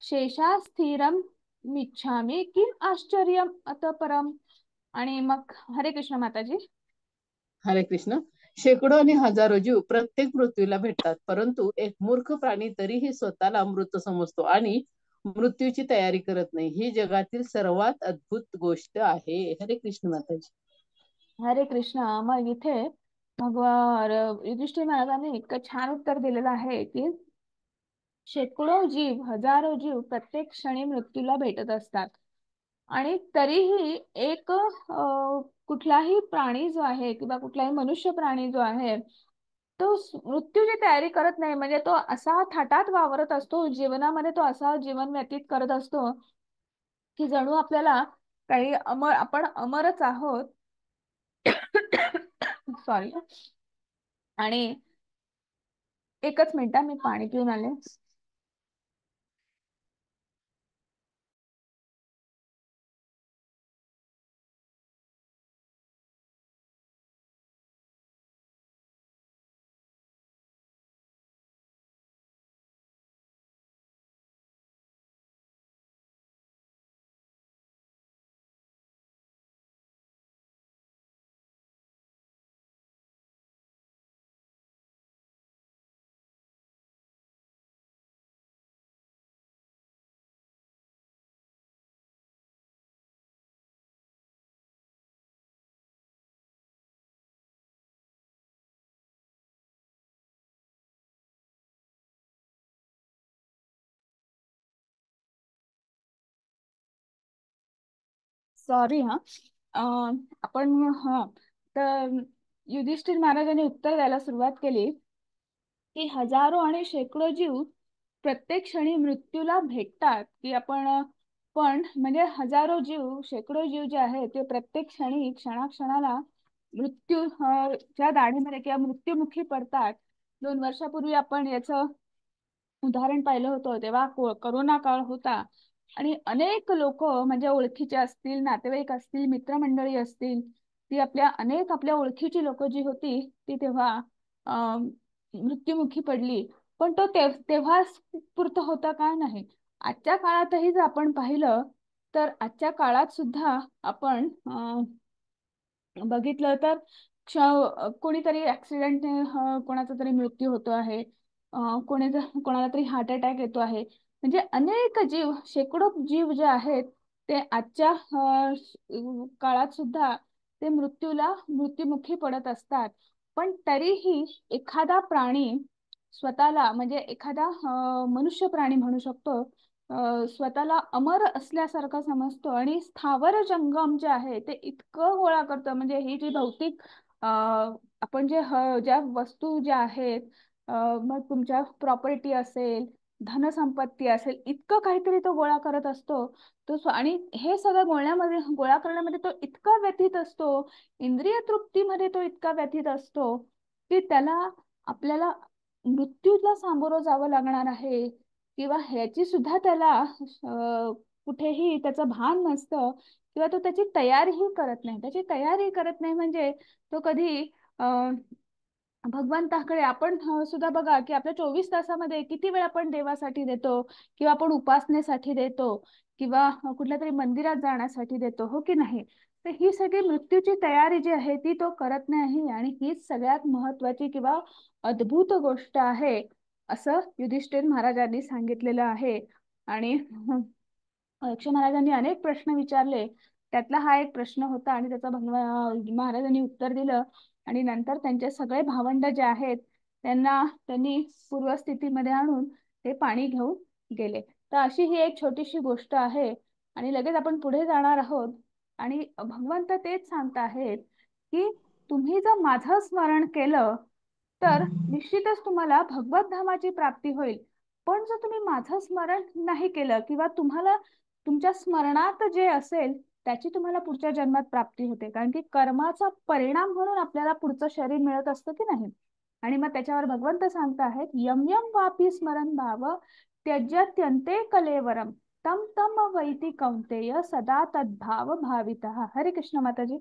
शेषा स्थिरम मिच्छामी किम आश्चर्यम अत परम. आणि मग हरे कृष्ण माताजी. हरे कृष्ण. शेकडो आणि हजारो जीव प्रत्येक मृत्यूला भेटतात, परंतु एक मूर्ख प्राणी तरीही स्वतःला मृत समजतो आणि मृत्यूची तयारी करत नाही. ही जगातील सर्वात अद्भुत गोष्ट आहे. हरे कृष्ण माताजी. हरे कृष्ण. मग इथे भगवान युधिष्ठिर महाराजांनी इतकं छान उत्तर दिलेलं आहे की शेकडो जीव, हजारो जीव प्रत्येक क्षणी मृत्यूला भेटत असतात. आणि तरीही एक कुठलाही प्राणी जो आहे किंवा कुठलाही मनुष्य प्राणी जो आहे तो मृत्यूची तयारी करत नाही. म्हणजे तो असा थाटात वावरत असतो जीवनामध्ये, तो असा जीवन व्यतीत करत असतो की जणू आपल्याला काही अमर, आपण अमरच आहोत. सॉरी. आणि एकच मिनिट, मी पाणी पिऊन आले. सॉरी हा. आपण हा तर युधिष्ठिर महाराजांनी उत्तर द्यायला सुरुवात केली की हजारो आणि शेकडो जीव प्रत्येक क्षणी मृत्यूला भेटतात, की आपण पण म्हणजे हजारो जीव शेकडो जीव जे आहेत ते प्रत्येक क्षणी क्षणाक्षणाला मृत्यू च्या दाढीमध्ये किंवा मृत्युमुखी पडतात. 2 वर्षापूर्वी आपण याचं उदाहरण पाहिलं होतं, तेव्हा करोना काळ होता आणि अनेक लोक म्हणजे ओळखीचे असतील, नातेवाईक असतील, मित्रमंडळी असतील, ती आपल्या ओळखीची लोक जी होती ती तेव्हा अं मृत्युमुखी पडली. पण तो तेव्हाच पुरतं होता काय नाही. आजच्या काळातही जर आपण पाहिलं तर आजच्या काळात सुद्धा आपण बघितलं तर कोणीतरी ऍक्सिडेंटने कोणाचा तरी मृत्यू होतो आहे. कोणाला तरी हार्ट अटॅक येतो आहे. म्हणजे अनेक जीव, शेकडो जीव जे आहेत ते आजच्या काळात सुद्धा ते मृत्युमुखी पडत असतात. पण तरीही एखादा प्राणी स्वतःला म्हणजे एखादा मनुष्य प्राणी म्हणू शकतो, स्वतःला अमर असल्यासारखं समजतो आणि स्थावर जंगम जे आहे ते इतकं गोळा करतं. म्हणजे ही जी भौतिक आपण ज्या वस्तू ज्या आहेत, मग तुमच्या प्रॉपर्टी असेल, धनसंपत्ती असेल, इतकं काहीतरी तो गोळा करत असतो. आणि हे सगळं गोळा करण्यामध्ये तो इतका व्यथित असतो, इंद्रिय तृप्तीमध्ये तो इतका व्यथित असतो की त्याला आपल्याला मृत्यूला सामोरं जावं लागणार आहे किंवा ह्याची सुद्धा त्याला कुठेही त्याचं भान नसतं किंवा तो त्याची तयारीही करत नाही. त्याची तयारी करत नाही म्हणजे तो कधी भगवंताकडे आपण सुद्धा बघा की आपल्या 24 तासामध्ये किती वेळ आपण देवासाठी देतो किंवा आपण उपासनेसाठी देतो किंवा कुठल्या तरी मंदिरात जाण्यासाठी देतो, हो की नाही. तर ही सगळी मृत्यूची तयारी जी आहे ती तो करत नाही आणि हीच सगळ्यात महत्वाची किंवा अद्भुत गोष्ट आहे असं युधिष्ठिर महाराजांनी सांगितलेलं आहे. आणि यक्ष महाराजांनी अनेक प्रश्न विचारले, त्यातला हा एक प्रश्न होता आणि त्याचा महाराजांनी उत्तर दिलं. आणि नंतर त्यांचे सगळे भावंड जे आहेत त्यांनी पूर्वस्थितीमध्ये आणून ते पाणी घेऊन गेले. तर अशी ही एक छोटीशी गोष्ट आहे आणि लगेच आपण पुढे जाणार आहोत. आणि भगवंत तेच सांगत आहेत की तुम्ही जर माझं स्मरण केलं तर निश्चितच तुम्हाला भगवत धामाची प्राप्ती होईल. पण जर तुम्ही माझं स्मरण नाही केलं किंवा तुम्हाला तुमच्या स्मरणात जे असेल त्याची तुम्हाला पुढच्या जन्मात प्राप्ती होते, कारण की कर्माचा परिणाम म्हणून आपल्याला पुढचं शरीर मिळत असतं की नाही. आणि मग त्याच्यावर भगवंत सांगत आहेत यम यम वापी स्मरण भाव त्यज्यत्यंते कलेवरम तम तम वैती कौंतेय सदा तद्भाव भावितः. हरे कृष्ण माताजी.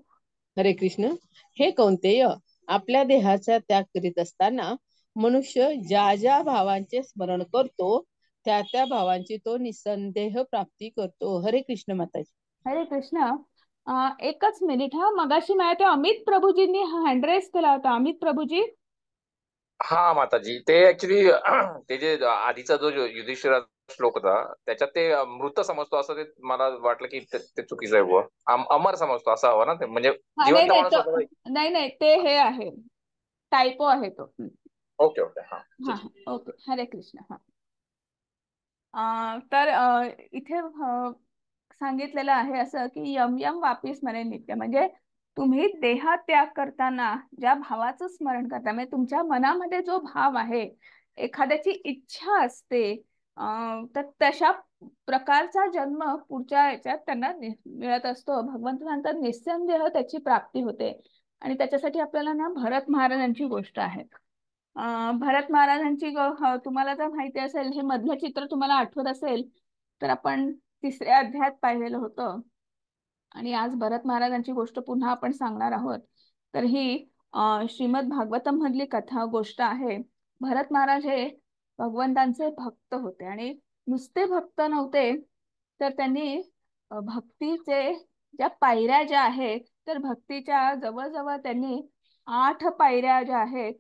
हरे कृष्ण. हे कौंतेय, आपल्या देहाचा त्याग करीत असताना मनुष्य ज्या ज्या भावांचे स्मरण करतो त्या त्या भावांची तो निसंदेह प्राप्ती करतो. हरे कृष्ण माताजी. हरे कृष्ण. एकच मिनिट हा. मगाशी मला ते अमित प्रभूजींनी हँड रेस केला होता. अमित प्रभूजी. हा माताजी, ते ऍक्च्युली ते जे आधीचा जो युधिष्ठिराचा श्लोक होता त्याच्यात ते मृत समजतो असं ते मला वाटलं की ते चुकीचं आहे बुवा. अमर समजतो असं हवं ना ते, म्हणजे हा नाही जिवंत नाही माणूस तो, असं. नाही नाही ते हे आहे, टायपो आहे तो. ओके ओके, हा हा ठीक. हा ओके. हरे कृष्ण. हा तर इथे सांगितलेलं आहे असं की यम यम वापी स्मरण नित्य, म्हणजे तुम्ही देहत्याग करताना ज्या भावाचं स्मरण करता, म्हणजे तुमच्या मनामध्ये जो भाव आहे, एखाद्याची इच्छा असते, तर तशा प्रकारचा जन्म पुढच्या याच्यात त्यांना मिळत असतो. भगवंत सांगतात निस्संदेह त्याची प्राप्ती होते. आणि त्याच्यासाठी आपल्याला ना भरत महाराजांची गोष्ट आहे. भरत महाराजांची तुम्हाला जर माहिती असेल, हे मधलं चित्र तुम्हाला आठवत असेल तर आपण 3ऱ्या अध्यायात पाहिलेलं होतं. आणि आज भरत महाराजांची गोष्ट पुन्हा आपण सांगणार आहोत. तर ही श्रीमद भागवतम मधली कथा गोष्ट आहे. भरत महाराज हे भगवंतांचे भक्त होते आणि नुसते भक्त नव्हते, तर त्यांनी भक्तीचे ज्या पायऱ्या ज्या आहेत, तर भक्तीच्या जवळजवळ त्यांनी 8 पायऱ्या ज्या आहेत,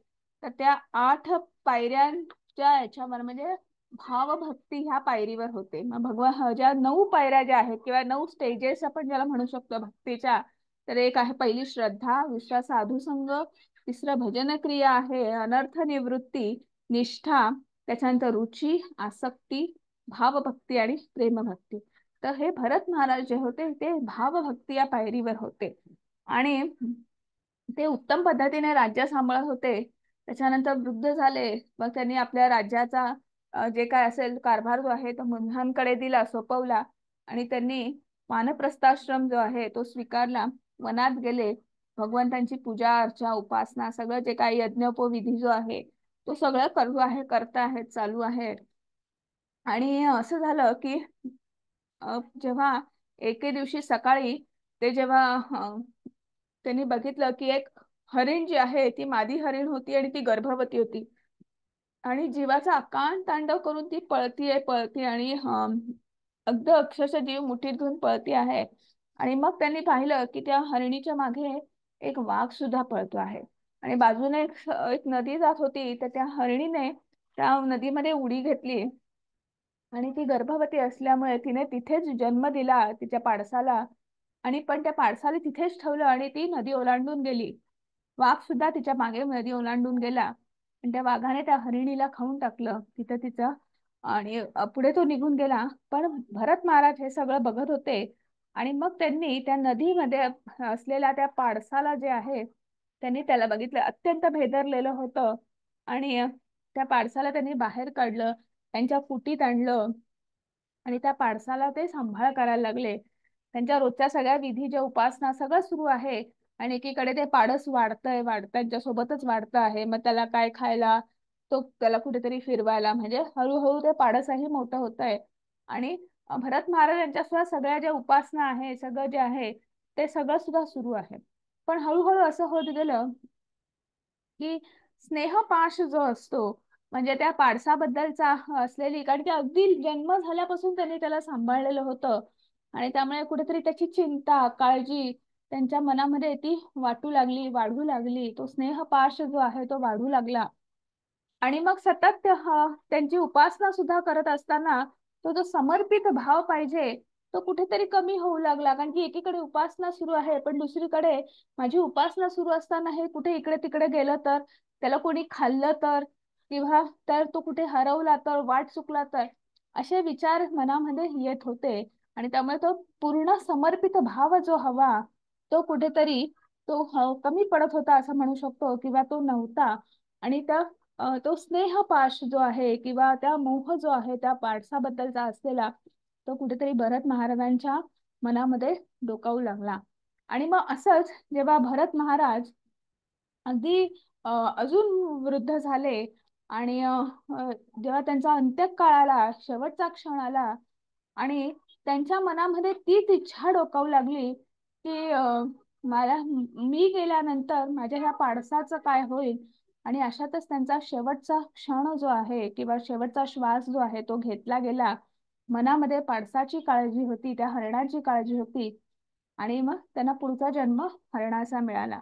तर त्या 8 पायऱ्यांच्या याच्यावर म्हणजे भावभक्ती ह्या पायरीवर होते. मग भगवान ज्या 9 पायऱ्या ज्या आहेत किंवा 9 स्टेजेस आपण ज्याला म्हणू शकतो भक्तीच्या, तर एक आहे पहिली श्रद्धा, दुसरा साधुसंग, तिसरं भजन क्रिया आहे, अनर्थ निवृत्ती, निष्ठा, त्याच्यानंतर रुची, आसक्ती, भावभक्ती आणि प्रेमभक्ती. तर हे भरत महाराज जे होते ते भावभक्ती या पायरीवर होते आणि ते उत्तम पद्धतीने राज्य सांभाळत होते. त्याच्यानंतर वृद्ध झाले, मग त्यांनी आपल्या राज्याचा जे काय असेल कारभार जो आहे तो मुलांकडे दिला, सोपवला आणि त्यांनी वानप्रस्थाश्रम जो आहे तो स्वीकारला. वनात गेले, भगवंतांची पूजा अर्चा उपासना सगळं जे काही यज्ञोपविधी जो आहे तो सगळं करता आहेत, चालू आहे. आणि असं झालं की जेव्हा एके दिवशी सकाळी ते जेव्हा त्यांनी बघितलं की एक हरिण जी आहे ती मादी हरिण होती आणि ती गर्भवती होती आणि जीवाचा अकांत तांडव करून ती पळतीये आणि अगदी अक्षरशः जीव मुठीत घेऊन पळती आहे. आणि मग त्यांनी पाहिलं की त्या हरिणीच्या मागे एक वाघ सुद्धा पळतो आहे आणि बाजूने एक नदी जात होती. तर त्या हरिणीने त्या नदीमध्ये उडी घेतली आणि ती गर्भवती असल्यामुळे तिने तिथेच जन्म दिला तिच्या पाडसाला. आणि पण त्या पाडसाला तिथेच ठेवलं आणि ती नदी ओलांडून गेली. वाघ सुद्धा तिच्या मागे नदी ओलांडून गेला आणि त्या वाघाने त्या हरिणीला खाऊन टाकलं तिथं तिचं. आणि पुढे तो निघून गेला. पण भरत महाराज हे सगळं बघत होते आणि मग त्यांनी त्या नदीमध्ये असलेल्या त्या पाडसाला जे आहे त्यांनी त्याला बघितलं, अत्यंत भेदरलेलं होतं. आणि त्या पाडसाला त्यांनी बाहेर काढलं, त्यांच्या कुटीत आणलं आणि त्या पाडसाला ते सांभाळ करायला लागले. त्यांच्या रोजच्या सगळ्या विधी ज्या उपासना सगळं सुरू आहे आणि एकीकडे ते पाडस त्यांच्या सोबतच वाढतं आहे. मग त्याला काय खायला, तो त्याला कुठेतरी फिरवायला, म्हणजे हळूहळू ते पाडसही मोठं होत आहे. आणि भरत महाराज यांच्या सुद्धा सगळ्या ज्या उपासना आहे सगळं जे आहे ते सगळं सुद्धा सुरू आहे. पण हळूहळू असं होत गेलं की स्नेहपाश जो असतो म्हणजे त्या पाडसाबद्दलचा असलेली, कारण की अगदी जन्म झाल्यापासून त्यांनी त्याला सांभाळलेलं होतं आणि त्यामुळे कुठेतरी त्याची चिंता काळजी त्यांच्या मनामध्ये ती वाढू लागली. तो स्नेहपाश जो आहे तो वाढू लागला. आणि मग सतत त्यांची उपासना सुद्धा करत असताना तो जो समर्पित भाव पाहिजे तो कुठेतरी कमी होऊ लागला. कारण की एकीकडे उपासना सुरू आहे पण दुसरीकडे माझी उपासना सुरू असताना हे कुठे इकडे तिकडे गेलं तर, त्याला कोणी खाल्लं तर, किंवा तर तो कुठे हरवला तर, वाट चुकला तर, असे विचार मनामध्ये येत होते. आणि त्यामुळे तो पूर्ण समर्पित भाव जो हवा तो कुठेतरी कमी पडत होता असं म्हणू शकतो, किंवा तो नव्हता. आणि त्या तो स्नेहपाश जो आहे किंवा त्या मोह जो आहे त्या पाडसाबद्दलचा असलेला तो कुठेतरी भरत महाराजांच्या मनामध्ये डोकावू लागला. आणि मग असंच जेव्हा भरत महाराज अगदी अजून वृद्ध झाले आणि जेव्हा त्यांचा अंत्यकाळ आला, शेवटचा क्षण आला आणि त्यांच्या मनामध्ये तीच इच्छा डोकावू लागली की मी गेल्यानंतर माझ्या ह्या पाडसाचं काय होईल. आणि अशातच त्यांचा शेवटचा क्षण जो आहे किंवा शेवटचा श्वास जो आहे तो घेतला गेला. मनामध्ये पाडसाची काळजी होती, त्या हरणाची काळजी होती आणि मग त्यांना पुढचा जन्म हरणाचा मिळाला.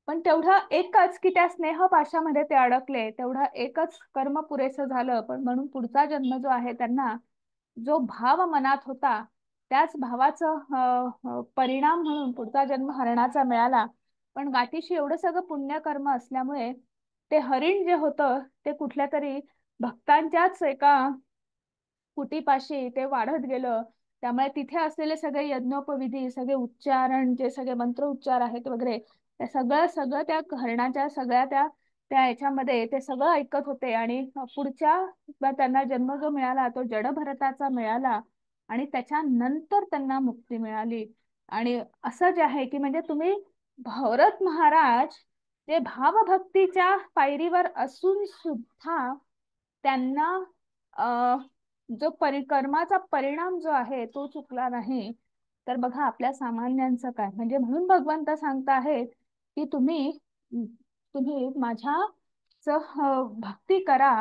पण तेवढं एकच की त्या स्नेहपाशामध्ये ते अडकले, तेवढं एकच कर्म पुरेसं झालं. पण म्हणून पुढचा जन्म जो आहे त्यांना जो भाव मनात होता त्याच भावाचं परिणाम म्हणून पुढचा जन्म हरणाचा मिळाला. पण गाठीशी एवढं सगळं पुण्यकर्म असल्यामुळे ते हरिण जे होतं ते कुठल्या तरी भक्तांच्याच एका कुटीपाशी ते वाढत गेलं. त्यामुळे तिथे असलेले सगळे यज्ञोपविधी, सगळे उच्चारण, जे सगळे मंत्र उच्चार आहेत वगैरे, ते सगळं सगळं त्या हरणाच्या सगळ्या त्या त्या याच्यामध्ये ते सगळं ऐकत होते. आणि पुढच्या त्यांना जन्म जो मिळाला तो जडभरताचा मिळाला आणि त्याच्यानंतर त्यांना मुक्ती मिळाली. आणि असं जे आहे की म्हणजे तुम्ही भरत महाराज जे भावभक्तीच्या पायरीवर असून सुद्धा त्यांना जो कर्माचा परिणाम जो आहे तो चुकला नाही. तर बघा आपल्या सामान्यांचं काय. म्हणजे म्हणून भगवंत सांगता आहेत की तुम्ही तुम्ही माझ्या भक्ती करा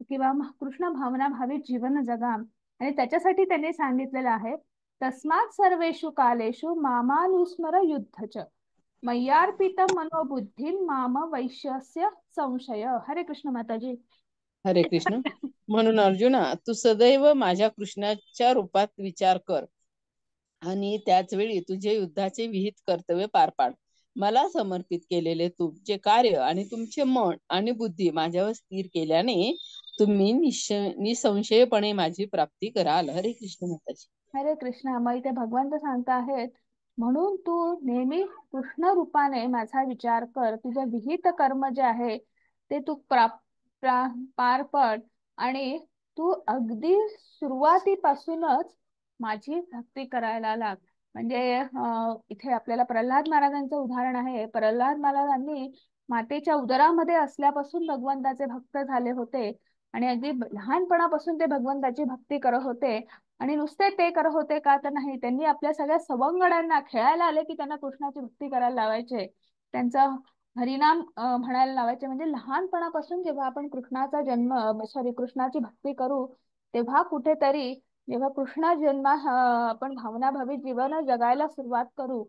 किंवा कृष्ण भावना भावित जीवन जगा. आणि त्याच्यासाठी त्यांनी सांगितलेलं आहे, तस्मात सर्वेषु कालेषु मामानुस्मर युद्धच मय्यार्पित मनोबुद्धी माम वैश्यस्य संशय. हरे कृष्ण माताजी. हरे कृष्ण. म्हणून अर्जुना, तू सदैव माझ्या कृष्णाच्या रूपात विचार कर आणि त्याच वेळी तुझे युद्धाचे विहित कर्तव्य पार पाड. मला समर्पित केलेले तुमचे कार्य आणि तुमचे मन आणि बुद्धी माझ्यावर स्थिर केल्याने तुम्ही निसंशयपणे माझी प्राप्ती कराल. हरे कृष्ण माताजी. हरे कृष्णा. मग इथे भगवंत सांगत आहेत, म्हणून तू नेहमी कृष्ण रूपाने माझा विचार कर. तुझे विहित कर्म जे आहे ते तू पार पड आणि तू अगदी सुरुवातीपासूनच माझी भक्ती करायला लाग. म्हणजे इथे आपल्याला प्रल्हाद महाराजांचं उदाहरण आहे. प्रल्हाद महाराजांनी मातेच्या उदरामध्ये असल्यापासून भगवंताचे भक्त झाले होते आणि अगदी लहानपणापासून ते भगवंताची भक्ती करत होते. आणि नुसते ते करत होते का तर नाही, त्यांनी आपल्या सगळ्या सवंगड्यांना खेळायला आले की त्यांना कृष्णाची भक्ती करायला लावायचे, त्यांचा हरिनाम म्हणायला लावायचे. म्हणजे लहानपणापासून जेव्हा आपण कृष्णाचा जन्म कृष्णाची भक्ती करू तेव्हा कुठेतरी जेव्हा कृष्णा जन्मा आपण भावनाभावी जीवन जगायला सुरुवात करू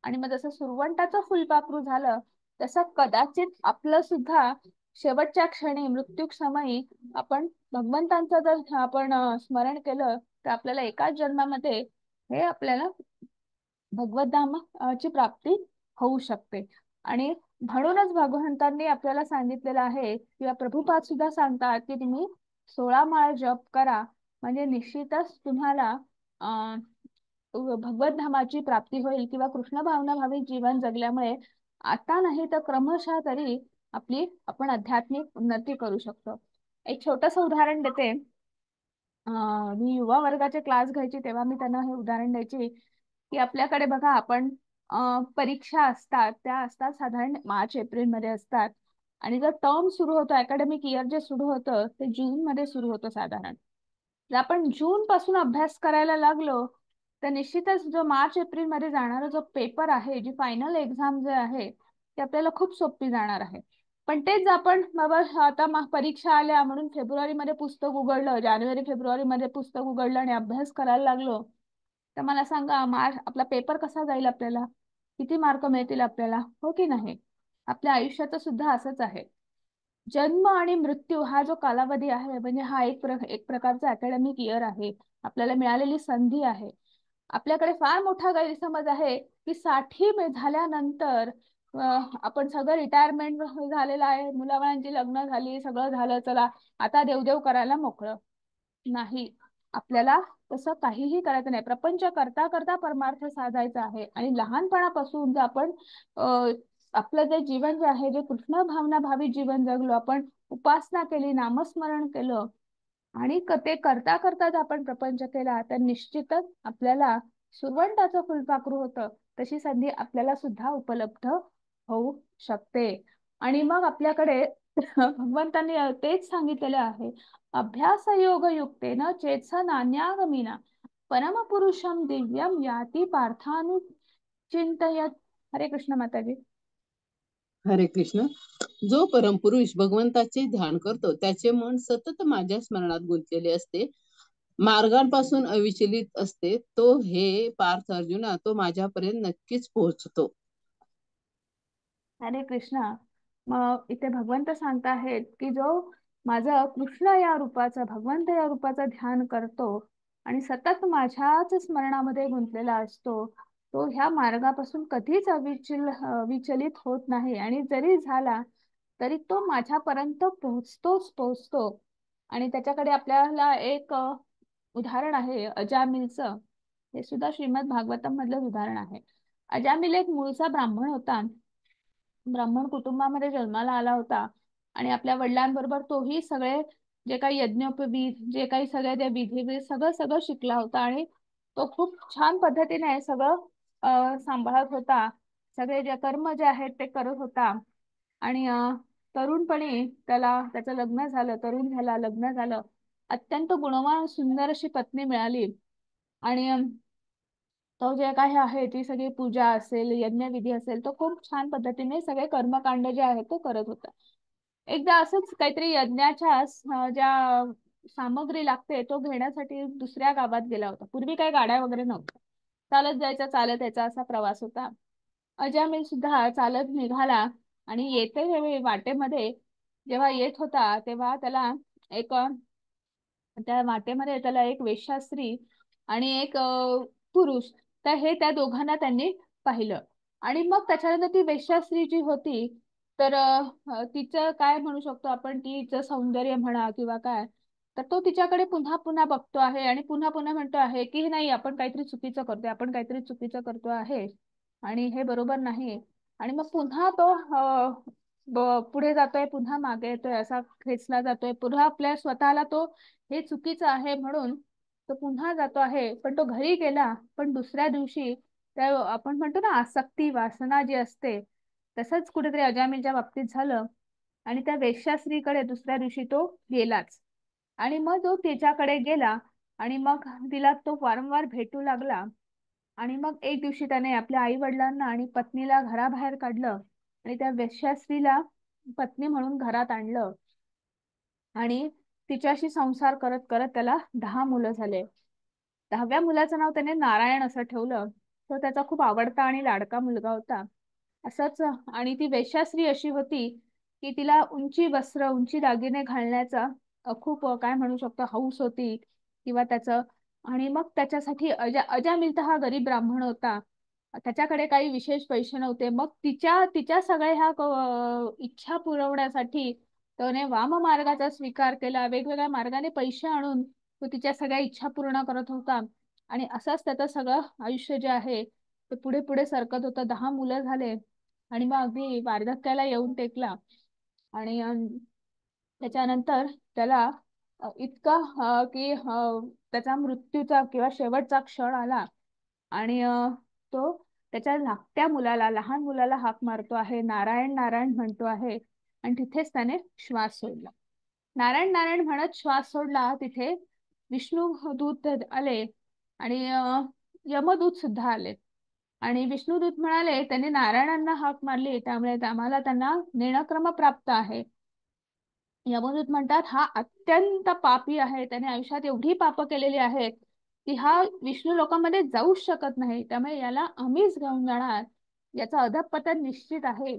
आणि मग जसं सुरवंटाचं फुलपाखरू झालं तसं कदाचित आपलं सुद्धा शेवटच्या क्षणी मृत्यू समयी आपण भगवंतांचं जर आपण स्मरण केलं तर आपल्याला एकाच जन्मामध्ये हे आपल्याला भगवद्धाम ची प्राप्ती होऊ शकते. आणि म्हणूनच भगवंतांनी आपल्याला सांगितलेलं आहे किंवा प्रभुपाद सुद्धा सांगतात की तुम्ही 16 माळ जप करा, म्हणजे निश्चितच तुम्हाला अं भगवद्धामाची प्राप्ती होईल किंवा कृष्ण भावनाभावी जीवन जगल्यामुळे आता नाही तर क्रमशः तरी आपण आध्यात्मिक उन्नती करू शकतो. एक छोटस उदाहरण देते. मी युवा वर्गाचे क्लास घ्यायची तेव्हा मी त्यांना हे उदाहरण द्यायची की आपल्याकडे बघा आपण परीक्षा असतात, त्या असतात साधारण मार्च एप्रिल मध्ये असतात आणि जर टर्म सुरू होतो, अकॅडमिक इयर जे सुरू होतं ते जून मध्ये सुरू होतं साधारण. जर आपण जून पासून अभ्यास करायला लागलो तर निश्चितच जो मार्च एप्रिल मध्ये जाणारा जो पेपर आहे, जी फायनल एक्झाम जे आहे ते आपल्याला खूप सोपी जाणार आहे. पण तेच आपण बाबा आता परीक्षा आल्या म्हणून फेब्रुवारी मध्ये पुस्तक उघडलं, जानेवारी फेब्रुवारी मध्ये पुस्तक उघडलं आणि अभ्यास करायला लागलो तर मला सांगा आपला पेपर कसा जाईल, आपल्याला किती मार्क मिळतील आपल्याला, हो की नाही? आपल्या आयुष्याचं सुद्धा असंच आहे. जन्म आणि मृत्यू हा जो कालावधी आहे म्हणजे हा एक प्रकारचा अकॅडमिक इयर आहे, आपल्याला मिळालेली संधी आहे. आपल्याकडे फार मोठा गैरसमज आहे की 60 झाल्यानंतर आपण सगळं रिटायरमेंट झालेलं आहे, मुलाबाळांची लग्न झाली, सगळं झालं, चला आता देवदेव करायला मोकळं. नाही, आपल्याला तसं काहीही करायचं नाही. प्रपंच करता करता परमार्थ साधायचा आहे. आणि लहानपणापासून जर आपण आपलं जे जीवन जे आहे, जे कृष्ण भावना भावी जीवन जगलो, आपण उपासना केली, नामस्मरण केलं आणि ते करता करताच आपण प्रपंच केला तर निश्चितच आपल्याला सुरवंटाचं फुलपाखरू होतं तशी संधी आपल्याला सुद्धा उपलब्ध होऊ शकते. आणि मग आपल्याकडे भगवंतांनी तेच सांगितलेले आहे, अभ्यास योग युक्तेन चेत्स नान्यागमिना परमपुरुषम दिव्यम याती पार्थानुचिंतयत. हरे कृष्ण माताजी. हरे कृष्ण. जो परमपुरुष भगवंताचे ध्यान करतो त्याचे मन सतत माझ्या स्मरणात गुंतलेले असते, मार्गांपासून अविचलित असते, तो हे पार्थ अर्जुना तो माझ्यापर्यंत नक्कीच पोहोचतो. हरे कृष्णा. मग इथे भगवंत सांगत आहेत की जो माझं कृष्ण या रूपाचं, भगवंत या रूपाचं ध्यान करतो आणि सतत माझ्याच स्मरणामध्ये गुंतलेला असतो, तो ह्या मार्गापासून कधीच विचलित होत नाही आणि जरी झाला तरी तो माझ्यापर्यंत पोहोचतो. आणि त्याच्याकडे आपल्याला एक उदाहरण आहे अजामिलचं. हे सुद्धा श्रीमद भागवतम मधलं उदाहरण आहे. अजामिल एक मूळचा ब्राह्मण होता, ब्राह्मण कुटुंबामध्ये जन्माला आला होता आणि आपल्या वडिलांबरोबर तोही सगळे जे काही यज्ञोपवीत, जे काही सगळे ते विधी सगळं सगळं शिकला होता आणि तो खूप छान पद्धतीने सगळं सांभाळत होता. सगळे जे कर्म जे आहेत ते करत होता. आणि तरुणपणी त्याचं लग्न झालं, तरुण झाला, लग्न झालं, अत्यंत गुणवान सुंदर अशी पत्नी मिळाली. आणि तो जे काही आहे ती सगळी पूजा असेल, यज्ञविधी असेल, तो खूप छान पद्धतीने सगळे कर्मकांड जे आहेत ते करत होता. एकदा असंच काहीतरी यज्ञाच्या ज्या सामग्री लागते तो घेण्यासाठी दुसऱ्या गावात गेला होता. पूर्वी काही गाड्या वगैरे नव्हत्या, चालत जायचा, चालत यायचा असा प्रवास होता. अजामिल सुद्धा चालत निघाला आणि येते वाटेमध्ये जेव्हा येत होता तेव्हा त्याला एक त्या वाटेमध्ये त्याला एक वेश्यास्त्री आणि एक पुरुष, तर हे त्या दोघांना त्यांनी पाहिलं. आणि मग त्याच्यानंतर ती वेश्यास्त्री जी होती, तर तिचं काय म्हणू शकतो आपण, तिचं सौंदर्य म्हणा किंवा काय, तर तो तिच्याकडे पुन्हा पुन्हा बघतो आहे आणि पुन्हा पुन्हा म्हणतो आहे की नाही, आपण काहीतरी चुकीचं करतोय, आपण काहीतरी चुकीचं करतो आहे आणि हे बरोबर नाही. आणि मग पुन्हा तो पुढे जातोय, पुन्हा मागे येतोय, असा खेचला जातोय, पुन्हा आपल्या स्वतःला तो हे चुकीचं आहे म्हणून तो पुन्हा जातो आहे. पण तो घरी गेला, पण दुसऱ्या दिवशी त्या आपण म्हणतो ना आसक्ती वासना जी असते, तसंच कुठेतरी अजामिलच्या बाबतीत झालं. आणि त्या वेश्यास्त्रीकडे दुसऱ्या दिवशी तो गेलाच. आणि मग तो तिच्याकडे गेला आणि मग तिला तो वारंवार भेटू लागला. आणि मग एक दिवशी त्याने आपल्या आई वडिलांना आणि पत्नीला घराबाहेर काढलं आणि त्या वेश्यास्त्रीला पत्नी म्हणून घरात आणलं. आणि तिच्याशी संसार करत करत त्याला 10 मुलं झाले. 10व्या मुलाचं नाव त्याने नारायण असं ठेवलं. तो त्याचा खूप आवडता आणि लाडका मुलगा होता. असंच. आणि ती वेश्यास्त्री अशी होती की तिला उंची वस्त्र, उंची दागिने घालण्याचा खूप काय म्हणू शकतो हौस होती किंवा त्याचं. आणि मग त्याच्यासाठी अजामिल तर हा गरीब ब्राह्मण होता, त्याच्याकडे काही विशेष पैसे नव्हते. मग तिच्या तिच्या सगळ्या ह्या इच्छा पुरवण्यासाठी त्याने वाम मार्गाचा स्वीकार केला. वेगवेगळ्या मार्गाने पैसे आणून तो तिच्या सगळ्या इच्छा पूर्ण करत होता. आणि असंच त्याचं सगळं आयुष्य जे आहे ते पुढे पुढे सरकत होतं. 10 मुलं झाले आणि मग अगदी वार्धक्याला येऊन टेकला. आणि त्याच्यानंतर त्याला इतका की त्याचा मृत्यूचा किंवा शेवटचा क्षण आला. आणि तो त्याच्या धाकट्या मुलाला, लहान मुलाला हाक मारतो आहे, नारायण नारायण म्हणतो आहे. आणि तिथेच त्याने श्वास सोडला. नारायण नारायण म्हणत श्वास सोडला, तिथे विष्णू दूत आले आणि यमदूत सुद्धा आले. आणि विष्णुदूत म्हणाले, त्यांनी नारायणांना हाक मारली त्यामुळे आम्हाला त्यांना नेणं क्रमप्राप्त आहे. यमदूत म्हणतात, हा अत्यंत पापी आहे, त्याने आयुष्यात एवढी पाप केलेली आहेत की हा विष्णू लोकांमध्ये जाऊच शकत नाही, त्यामुळे याला आम्हीच घेऊन जाणार, याचं अधःपतन निश्चित आहे.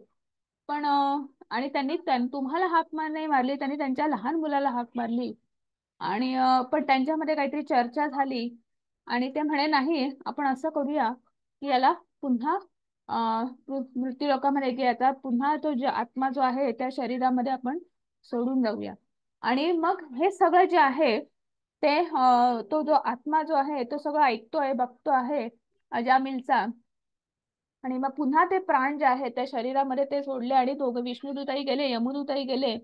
पण आणि त्यांनी तुम्हाला हाक नाही मारली, त्यांनी त्यांच्या लहान मुलाला हाक मारली. आणि पण त्यांच्यामध्ये काहीतरी चर्चा झाली आणि ते म्हणे, नाही आपण असं करूया की याला पुन्हा मृत्यू लोकांमध्ये, की याचा पुन्हा तो जो आत्मा जो आहे त्या शरीरामध्ये आपण सोडून जाऊया. आणि मग हे सगळं जे आहे ते तो जो आत्मा जो आहे तो सगळं ऐकतोय, बघतो आहे अजामिलचा. आणि मग पुन्हा ते प्राण जे आहे त्या शरीरामध्ये ते सोडले आणि दोघं विष्णुदूतही गेले, यमदूतही गेले.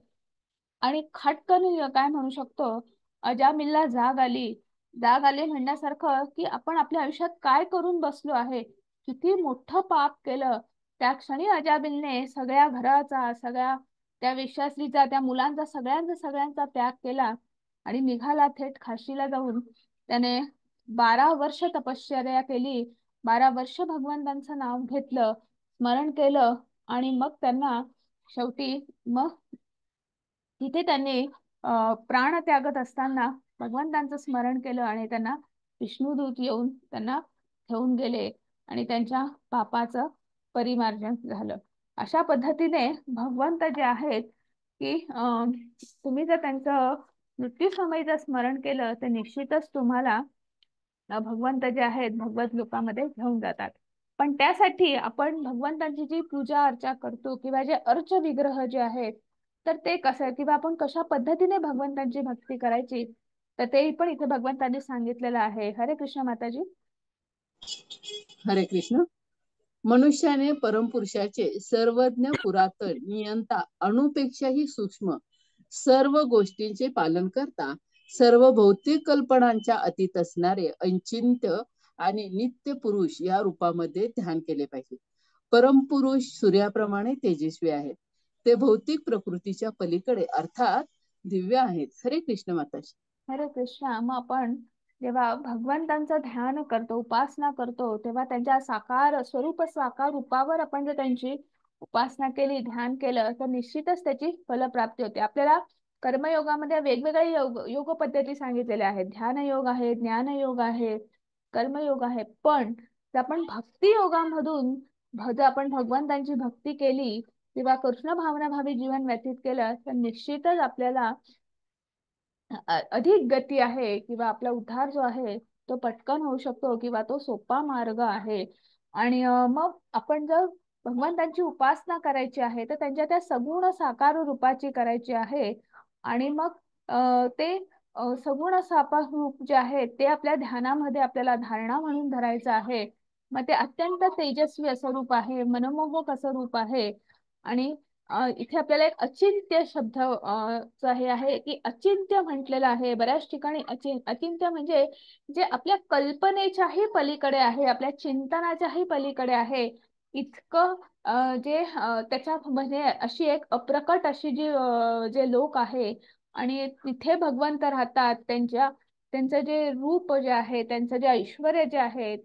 आणि खटकन काय म्हणू शकतो, अजामिलला जाग आली. जाग आली म्हणण्यासारखं की आपण आपल्या आयुष्यात काय करून बसलो आहे, किती मोठं पाप केलं. त्या क्षणी अजामिलने सगळ्या घराचा, सगळ्या त्या वेश्यास्त्रीचा, त्या मुलांचा, सगळ्यांचा त्याग केला आणि निघाला थेट काशीला जाऊन. त्याने 12 वर्ष तपश्चर्या केली. 12 वर्ष भगवंतांचं नाव घेतलं, स्मरण केलं. आणि मग त्यांना शेवटी मग तिथे त्यांनी प्राण त्यागत असताना भगवंतांचं स्मरण केलं आणि त्यांना विष्णुदूत येऊन त्यांना घेऊन गेले आणि त्यांच्या पापाचं परिमार्जन झालं. अशा पद्धतीने भगवंत जे आहेत की तुम्ही जर त्यांचं मृत्यू समयीचं स्मरण केलं तर निश्चितच तुम्हाला भगवंत जे आहेत भगवत लोकामध्ये घेऊन जातात. पण त्यासाठी आपण भगवंतांची जी पूजा अर्चा करतो किंवा जे अर्च विग्रह जे आहेत, तर ते कसं किंवा आपण कशा पद्धतीने भगवंतांची भक्ती करायची, तर ते पण इथे भगवंतांनी सांगितलेलं आहे. हरे कृष्ण माताजी. हरे कृष्ण. मनुष्याने परमपुरुषाचे सर्वज्ञ, पुरातन, नियंता, अणुपेक्षाही सूक्ष्म सर्व गोष्टींचे पालन करता, सर्व भौतिक कल्पनांच्या अतीत असणारे अचिंत्य आणि नित्य पुरुष या रूपामध्ये ध्यान केले पाहिजे. परमपुरुष सूर्याप्रमाणे तेजस्वी आहेत. ते भौतिक प्रकृतीच्या पलीकडे अर्थात दिव्य आहेत. हरे कृष्ण माताजी. हरे कृष्णा. मग आपण जेव्हा भगवंतांचं ध्यान करतो, उपासना करतो, तेव्हा त्यांच्या साकार स्वरूप, साकार रूपावर आपण जर त्यांची उपासना केली, ध्यान केलं, तर निश्चितच त्याची फलप्राप्ती होते. आपल्याला कर्मयोगामध्ये वेगवेगळ्या योग पद्धती सांगितलेल्या आहेत. ध्यान योग आहे, ज्ञान योग आहे, कर्मयोग आहे. पण जर आपण भक्ती योगामधून जर आपण भगवंतांची भक्ती केली किंवा कृष्ण भावना भावी जीवन व्यतीत केलं, तर निश्चितच आपल्याला अधिक गती आहे किंवा आपला उद्धार जो आहे तो पटकन होऊ शकतो किंवा तो सोपा मार्ग आहे. आणि मग आपण जर भगवंतांची उपासना करायची आहे तर त्यांच्या त्या सगुण साकार रूपाची करायची आहे. आणि मग ते सगुण साकार रूप जे आहे ते आपल्या ध्यानामध्ये आपल्याला धारणा म्हणून धरायचं आहे. मग ते अत्यंत तेजस्वी असं रूप आहे, मनमोहक असं रूप आहे. आणि इथे आपल्याला एक अचिंत्य शब्द हे आहे की अचिंत्य म्हटलेलं आहे बऱ्याच ठिकाणी. अचिंत्य म्हणजे जे आपल्या कल्पनेच्याही पलीकडे आहे, आपल्या चिंतनाच्याही पलीकडे आहे. इतकं जे त्याच्या म्हणजे अशी एक अप्रकट अशी जी जे लोक आहे आणि तिथे भगवंत राहतात. त्यांचं जे रूप जे आहे, त्यांचं जे ऐश्वर्य जे आहे,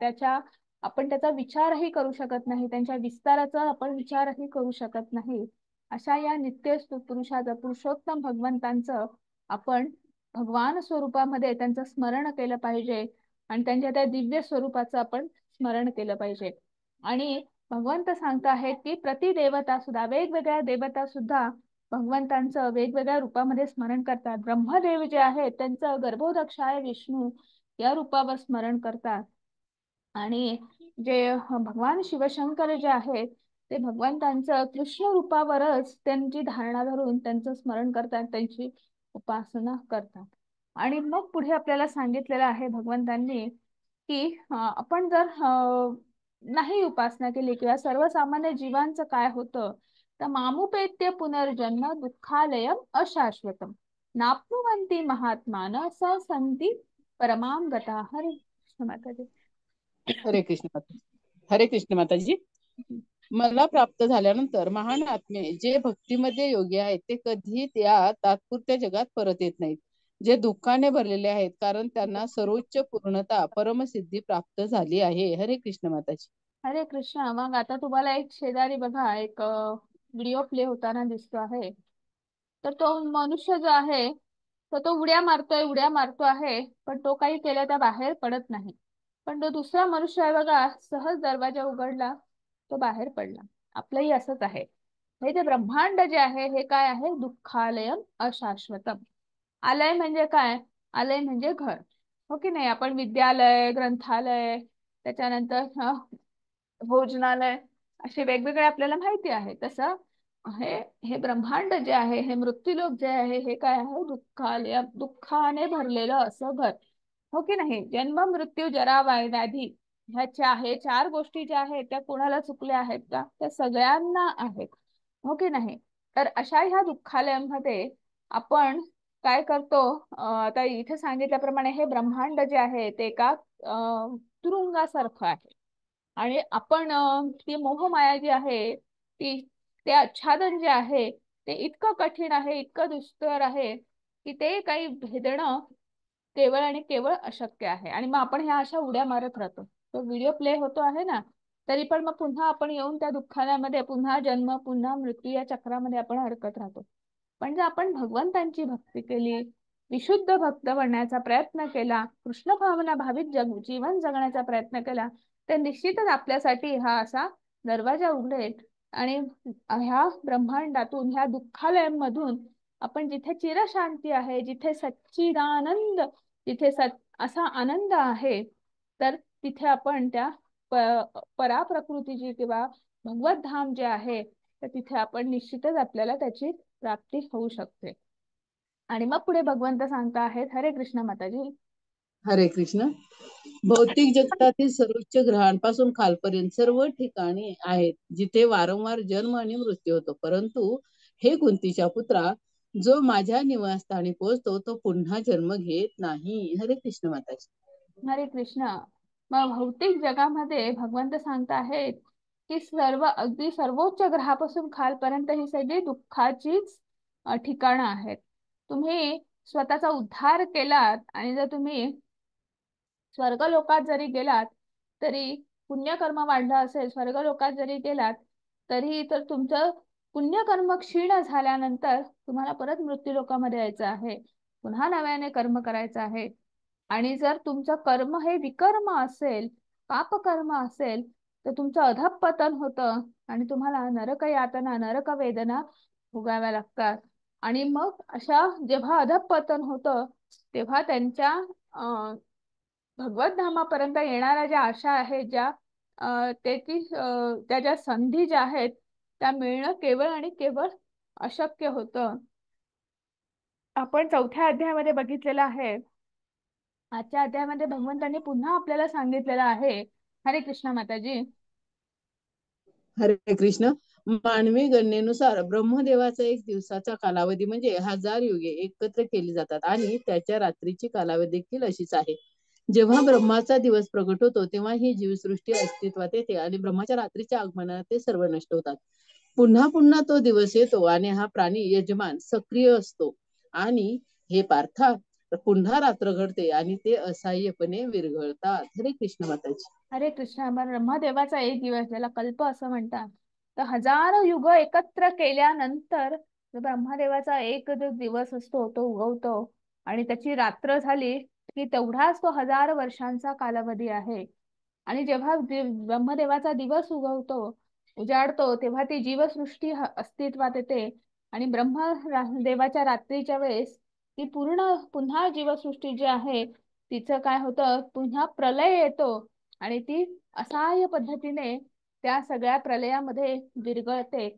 आपण त्याचा विचारही करू शकत नाही, त्यांच्या विस्ताराचा आपण विचारही करू शकत नाही. अशा या नित्य पुरुषाचं, पुरुषोत्तम भगवंतांचं आपण भगवान स्वरूपामध्ये त्यांचं स्मरण केलं पाहिजे आणि त्यांच्या त्या दिव्य स्वरूपाचं आपण स्मरण केलं पाहिजे. आणि भगवंत सांगत आहेत की प्रतिदेवता सुद्धा, वेगवेगळ्या देवता सुद्धा भगवंतांचं वेगवेगळ्या रूपामध्ये स्मरण करतात. ब्रह्मदेव जे आहेत त्यांचं गर्भोदक्षाय विष्णू या रूपावर स्मरण करतात. आणि जे भगवान शिवशंकर जे आहेत ते भगवंतांचं कृष्ण रूपावरच त्यांची धारणा धरून त्यांचं स्मरण करतात, त्यांची उपासना करतात. आणि मग पुढे आपल्याला सांगितलेलं आहे भगवंतांनी की आपण जर नाही उपासना केली किंवा सर्वसामान्य जीवांचं काय होतं तर मामुपेत्य पुनर्जन्म दुःखालयम अशाश्वतम नाप्नुवन्ति महात्मान स संती परमाम गता. हरे कृष्ण माताजी. हरे कृष्ण माताजी. हरे कृष्ण माताजी. मला प्राप्त झाल्यानंतर महान आत्मे जे भक्तीमध्ये योगी आहेत ते कधी त्या तात्पुरत्या जगात परत येत नाहीत, जे दुःखाने भरलेले आहेत, कारण त्यांना सर्वोच्च पूर्णता परमसिद्धी प्राप्त झाली आहे. हरे कृष्ण माताजी. हरे कृष्ण. मग आता तुम्हाला एक शेजारी बघा एक व्हिडिओ प्ले होताना दिसतो आहे. तर तो मनुष्य जो आहे तर तो उड्या मारतो आहे, पण तो काही केल्या त्या बाहेर पडत नाही. पण तो दुसरा मनुष्य आहे बघा, सहज दरवाजा उघडला तो बाहेर पडला. आपलंही असंच आहे. हे जे ब्रह्मांड जे आहे हे काय आहे, दुःखालयम अशाश्वतम. आलय म्हणजे काय, आलय म्हणजे घर, हो की नाही. आपण विद्यालय, ग्रंथालय, त्याच्यानंतर भोजनालय असे वेगवेगळे आपल्याला माहिती आहे. तसं हे हे ब्रह्मांड जे आहे, हे मृत्यूलोक जे आहे हे काय आहे, दुःखाने भरलेलं असं घर, हो की नाही. जन्म मृत्यू जरा व्याधी हे चार गोष्टी ज्या आहेत त्या कोणाला चुकल्या आहेत का, त्या सगळ्यांना आहेत, हो की नाही. तर अशा ह्या दुःखालयामध्ये आपण काय करतो, आता इथे सांगितल्याप्रमाणे हे ब्रह्मांड जे आहे ते एका तुरुंगासारखं आहे. आणि आपण ती मोहमाया जी आहे ती, ते आच्छादन जे आहे ते इतकं कठीण आहे, इतकं दुष्कर आहे की ते काही भेदणं केवळ आणि केवळ अशक्य आहे. आणि मग आपण ह्या अशा उड्या मारत राहतो. तो व्हिडिओ प्ले होतो आहे ना, तरी पण मग पुन्हा आपण येऊन त्या दुःखामध्ये पुन्हा जन्म पुन्हा मृत्यू या चक्रामध्ये आपण अडकत राहतो. पण जर आपण भगवंतांची भक्ती केली, विशुद्ध भक्त बनण्याचा प्रयत्न केला, कृष्ण भावना भावित जीवन जगण्याचा प्रयत्न केला, तर निश्चितच आपल्यासाठी हा असा दरवाजा उघडेल. आणि ह्या ब्रह्मांडातून, ह्या दुःखालयांमधून आपण जिथे चिरशांती आहे, जिथे सच्चिदानंद, जिथे असा आनंद आहे, तर तिथे आपण त्या पराप्रकृतीची किंवा भगवत धाम जे आहे तर तिथे आपण निश्चितच आपल्याला त्याची प्राप्ती होऊ शकते. आणि मग पुढे भगवंत सांगता आहेत. हरे कृष्ण माताजी. हरे कृष्ण. भौतिक जगतातील सर्वोच्च ग्रहांपासून खालपर्यंत सर्व ठिकाणी आहेत जिथे वारंवार जन्म आणि मृत्यू होतो, परंतु हे कुंतीच्या पुत्रा, जो माझ्या निवासस्थानी पोहोचतो तो पुन्हा जन्म घेत नाही. हरे कृष्ण माताजी. हरे कृष्ण. मग भौतिक जगामध्ये भगवंत सांगत आहेत की अगदी सर्वोच्च ग्रहापासून खालपर्यंत ही सगळी दुःखाचीच ठिकाणं आहेत. तुम्ही स्वतःचा उद्धार केलात आणि जर तुम्ही स्वर्गलोकात जरी गेलात तरी, पुण्यकर्म वाढलं असेल, स्वर्गलोकात जरी गेलात तरी तर तुमचं पुण्यकर्म क्षीण झाल्यानंतर तुम्हाला परत मृत्यूलोकामध्ये यायचं आहे, पुन्हा नव्याने कर्म करायचं आहे. आणि जर तुमचं कर्म हे विकर्म असेल, पापकर्म असेल, तर तुमचं अधःपतन होतं आणि तुम्हाला नरक यातना, नरक वेदना भोगाव्या लागतात. आणि मग अशा जेव्हा अधःपतन होतं तेव्हा त्यांच्या भगवत धामापर्यंत येणाऱ्या ज्या आशा आहेत, ज्या त्या ज्या संधी ज्या आहेत त्या मिळणं केवळ आणि केवळ अशक्य होतं. आपण चौथ्या अध्यायामध्ये बघितलेलं आहे. आजच्या अध्यायामध्ये भगवंतांनी पुन्हा आपल्याला सांगितलेलं आहे. हरे कृष्ण माताजी. हरे कृष्ण. मानवी गणनेनुसार ब्रह्मदेवाचा एक दिवसाचा कालावधी म्हणजे 1000 युगे एकत्र केली जातात आणि त्याच्या रात्रीची कालावधी देखील अशीच आहे. जेव्हा ब्रह्माचा दिवस प्रगट होतो तेव्हा ही जीवसृष्टी अस्तित्वात येते आणि ब्रह्माच्या रात्रीच्या आगमनाने ते सर्व नष्ट होतात. पुन्हा पुन्हा तो दिवस येतो आणि हा प्राणी यजमान सक्रिय असतो आणि हे पार्था पुन्हा रात्र घडते आणि ते असहाय्यपणे विरघळतात. हरे कृष्ण माताजी. हरे कृष्ण. ब्रह्मदेवाचा एक दिवस, ज्याला कल्प असं म्हणतात, तर हजारो युग एकत्र केल्यानंतर जो ब्रह्मदेवाचा एक जो दिवस असतो तो उगवतो आणि त्याची रात्र झाली की तेवढाच तो 1000 वर्षांचा कालावधी आहे. आणि जेव्हा ब्रह्मदेवाचा दिवस उगवतो, उजाडतो, तेव्हा ती जीवसृष्टी अस्तित्वात येते आणि देवाच्या रात्रीच्या वेळेस ती पुन्हा जीवसृष्टी जी आहे तिचं काय होतं, पुन्हा प्रलय येतो आणि ती असहाय्य पद्धतीने त्या सगळ्या प्रलयामध्ये विरघळते.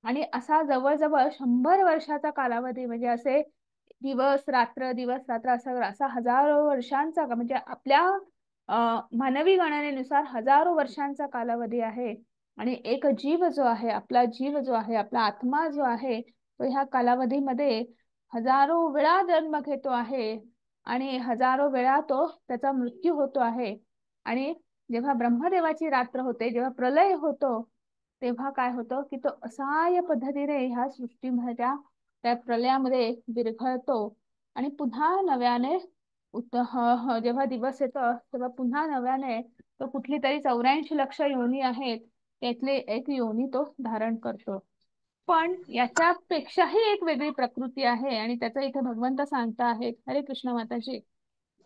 आणि असा जवळजवळ 100 वर्षाचा कालावधी, म्हणजे असे दिवस रात्र असा असा हजारो वर्षांचा म्हणजे आपल्या मानवी गणनेनुसार हजारो वर्षांचा कालावधी आहे. आणि एक जीव जो आहे, आपला जीव जो आहे, आपला आत्मा जो आहे, तो ह्या कालावधीमध्ये हजारो वेळा जन्म घेतो आहे आणि हजारो वेळा तो त्याचा मृत्यू होतो आहे. आणि जेव्हा ब्रह्मदेवाची रात्र होते, जेव्हा प्रलय होतो, तेव्हा काय होतं की तो असहाय्य पद्धतीने ह्या सृष्टीमध्ये त्या प्रलयामध्ये विरघळतो आणि पुन्हा नव्याने जेव्हा दिवस येतो तेव्हा पुन्हा नव्याने तो कुठली तरी 84 लक्ष योनी आहेत त्यातले एक योनी तो धारण करतो. पण याच्यापेक्षाही एक वेगळी प्रकृती आहे आणि त्याचा इथे भगवंत सांगता आहेत. हरे कृष्ण माताजी.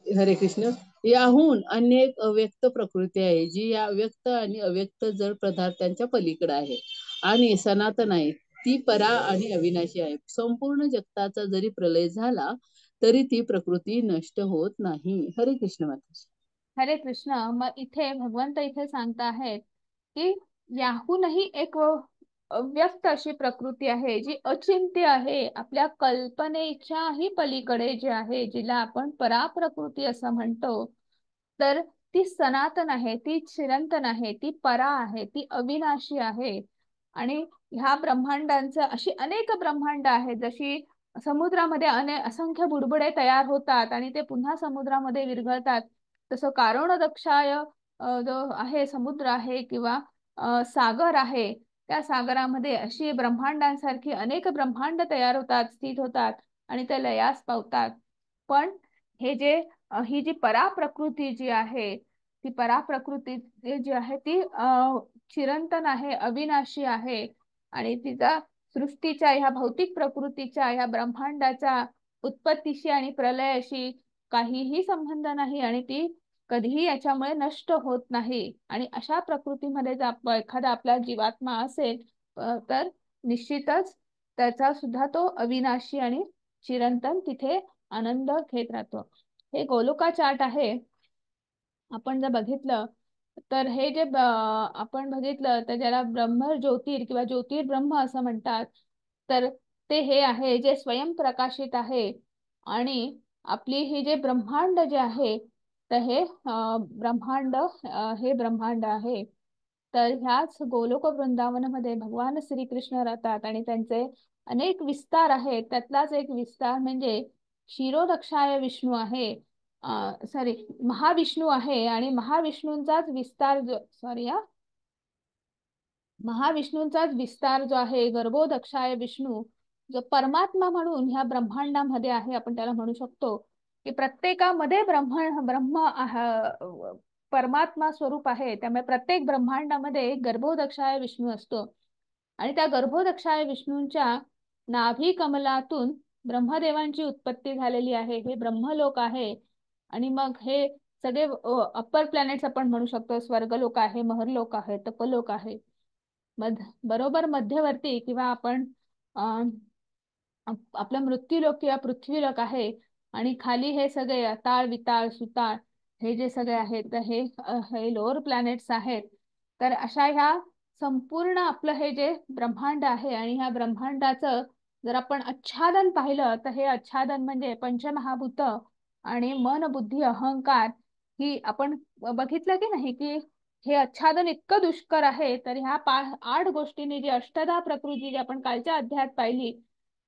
हरे कृष्ण. याहून अनेक अव्यक्त प्रकृती आहे जी या व्यक्त आणि अव्यक्त जड पदार्थांच्या पलीकडे आहे आणि सनातन आहे. ती परा आणि अविनाशी आहे. संपूर्ण जगताचा जरी प्रलय झाला तरी ती प्रकृती नष्ट होत नाही. हरे कृष्ण माता. हरे कृष्ण. मग इथे भगवंत इथे सांगता आहेत की याहूनही एक अव्यक्त अशी प्रकृती आहे जी अचिंत्य आहे, आपल्या कल्पनेच्याही पलीकडे जी आहे, जिला आपण पराप्रकृती असं म्हणतो. तर ती सनातन आहे, ती चिरंतन आहे, ती परा आहे, ती अविनाशी आहे. आणि ह्या ब्रह्मांडांचं अशी अनेक ब्रह्मांड आहेत, जशी समुद्रामध्ये असंख्य बुडबुडे तयार होतात आणि ते पुन्हा समुद्रामध्ये विरघळतात, तसं कारणोदक्षाय जो आहे समुद्र आहे किंवा सागर आहे, त्या सागरामध्ये अशी ब्रह्मांडांसारखी अनेक ब्रह्मांड तयार होतात, स्थित होतात आणि ते लयास पावतात. पण हे जे ही जी पराप्रकृती जी आहे, ती पराप्रकृती जी आहे ती चिरंतन आहे, अविनाशी आहे आणि तिचा सृष्टीच्या ह्या भौतिक प्रकृतीच्या ह्या ब्रह्मांडाच्या उत्पत्तीशी आणि प्रलयाशी काहीही संबंध नाही आणि ती कधीही याच्यामुळे नष्ट होत नाही. आणि अशा प्रकृतीमध्ये जर एखादा आपला जीवात्मा असेल तर निश्चितच त्याचा सुद्धा तो अविनाशी आणि चिरंतन तिथे आनंद घेत राहतो. हे गोलोका चार्ट आहे. आपण जर बघितलं तर हे जे आपण बघितलं तर ज्याला ब्रह्म ज्योतिर किंवा ज्योतिर्ब्रह्म असं म्हणतात, तर ते हे आहे जे स्वयंप्रकाशित आहे. आणि आपली हे जे ब्रह्मांड जे आहे तर हे हे ब्रह्मांड आहे. तर ह्याच गोलोक वृंदावनामध्ये भगवान श्रीकृष्ण राहतात आणि त्यांचे अनेक विस्तार आहेत. त्यातलाच एक विस्तार म्हणजे क्षीरोदक्षाय विष्णू आहे, सॉरी महाविष्णू आहे. आणि महाविष्णूंचाच विस्तार महाविष्णूंचाच विस्तार जो आहे गर्भोदक्षाय विष्णू, जो परमात्मा म्हणून ह्या ब्रह्मांडामध्ये आहे. आपण त्याला म्हणू शकतो की प्रत्येकामध्ये ब्रह्म परमात्मा स्वरूप आहे. त्यामुळे प्रत्येक ब्रह्मांडामध्ये एक गर्भोदक्षाय विष्णू असतो आणि त्या गर्भोदक्षाय विष्णूंच्या नाभी कमलातून ब्रह्मदेवांची उत्पत्ती झालेली आहे. हे ब्रह्मलोक आहे. आणि मग हे सगळे अप्पर प्लॅनेट्स आपण म्हणू शकतो. स्वर्गलोक आहे, महरलोक आहे, तपलोक आहे. बरोबर मध्यवर्ती किंवा आपण आपला मृत्यूलोक किंवा पृथ्वीलोक आहे आणि खाली हे सगळे अताळ विताळ सुताळ हे जे सगळे आहेत तर हे लोअर प्लॅनेट्स आहेत. तर अशा ह्या संपूर्ण आपलं हे जे ब्रह्मांड आहे आणि ह्या ब्रह्मांडाचं जर आपण आच्छादन पाहिलं तर हे आच्छादन म्हणजे पंचमहाभूत आणि मन बुद्धी अहंकार ही आपण बघितलं की नाही की हे आच्छादन इतकं दुष्कर आहे. तर ह्या 8 गोष्टींनी जी अष्टधा प्रकृती जी आपण कालच्या अध्यायात पाहिली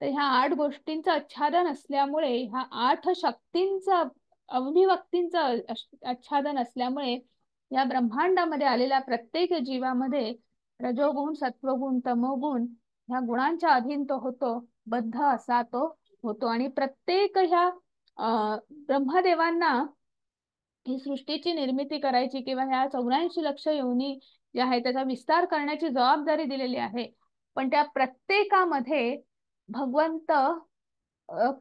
तर ह्या 8 गोष्टींचं आच्छादन असल्यामुळे ह्या 8 शक्तींचं अभिव्यक्तींचं आच्छादन असल्यामुळे या ब्रह्मांडामध्ये आलेल्या प्रत्येक जीवामध्ये रजोगुण सत्वगुण तमोगुण ह्या गुणांच्या अधीन तो होतो, बद्ध असा तो होतो. आणि प्रत्येक ह्या ब्रह्मदेवांना ही सृष्टीची निर्मिती करायची किंवा ह्या 84 लक्ष योनी ज्या आहे त्याचा विस्तार करण्याची जबाबदारी दिलेली आहे. पण त्या प्रत्येकामध्ये भगवंत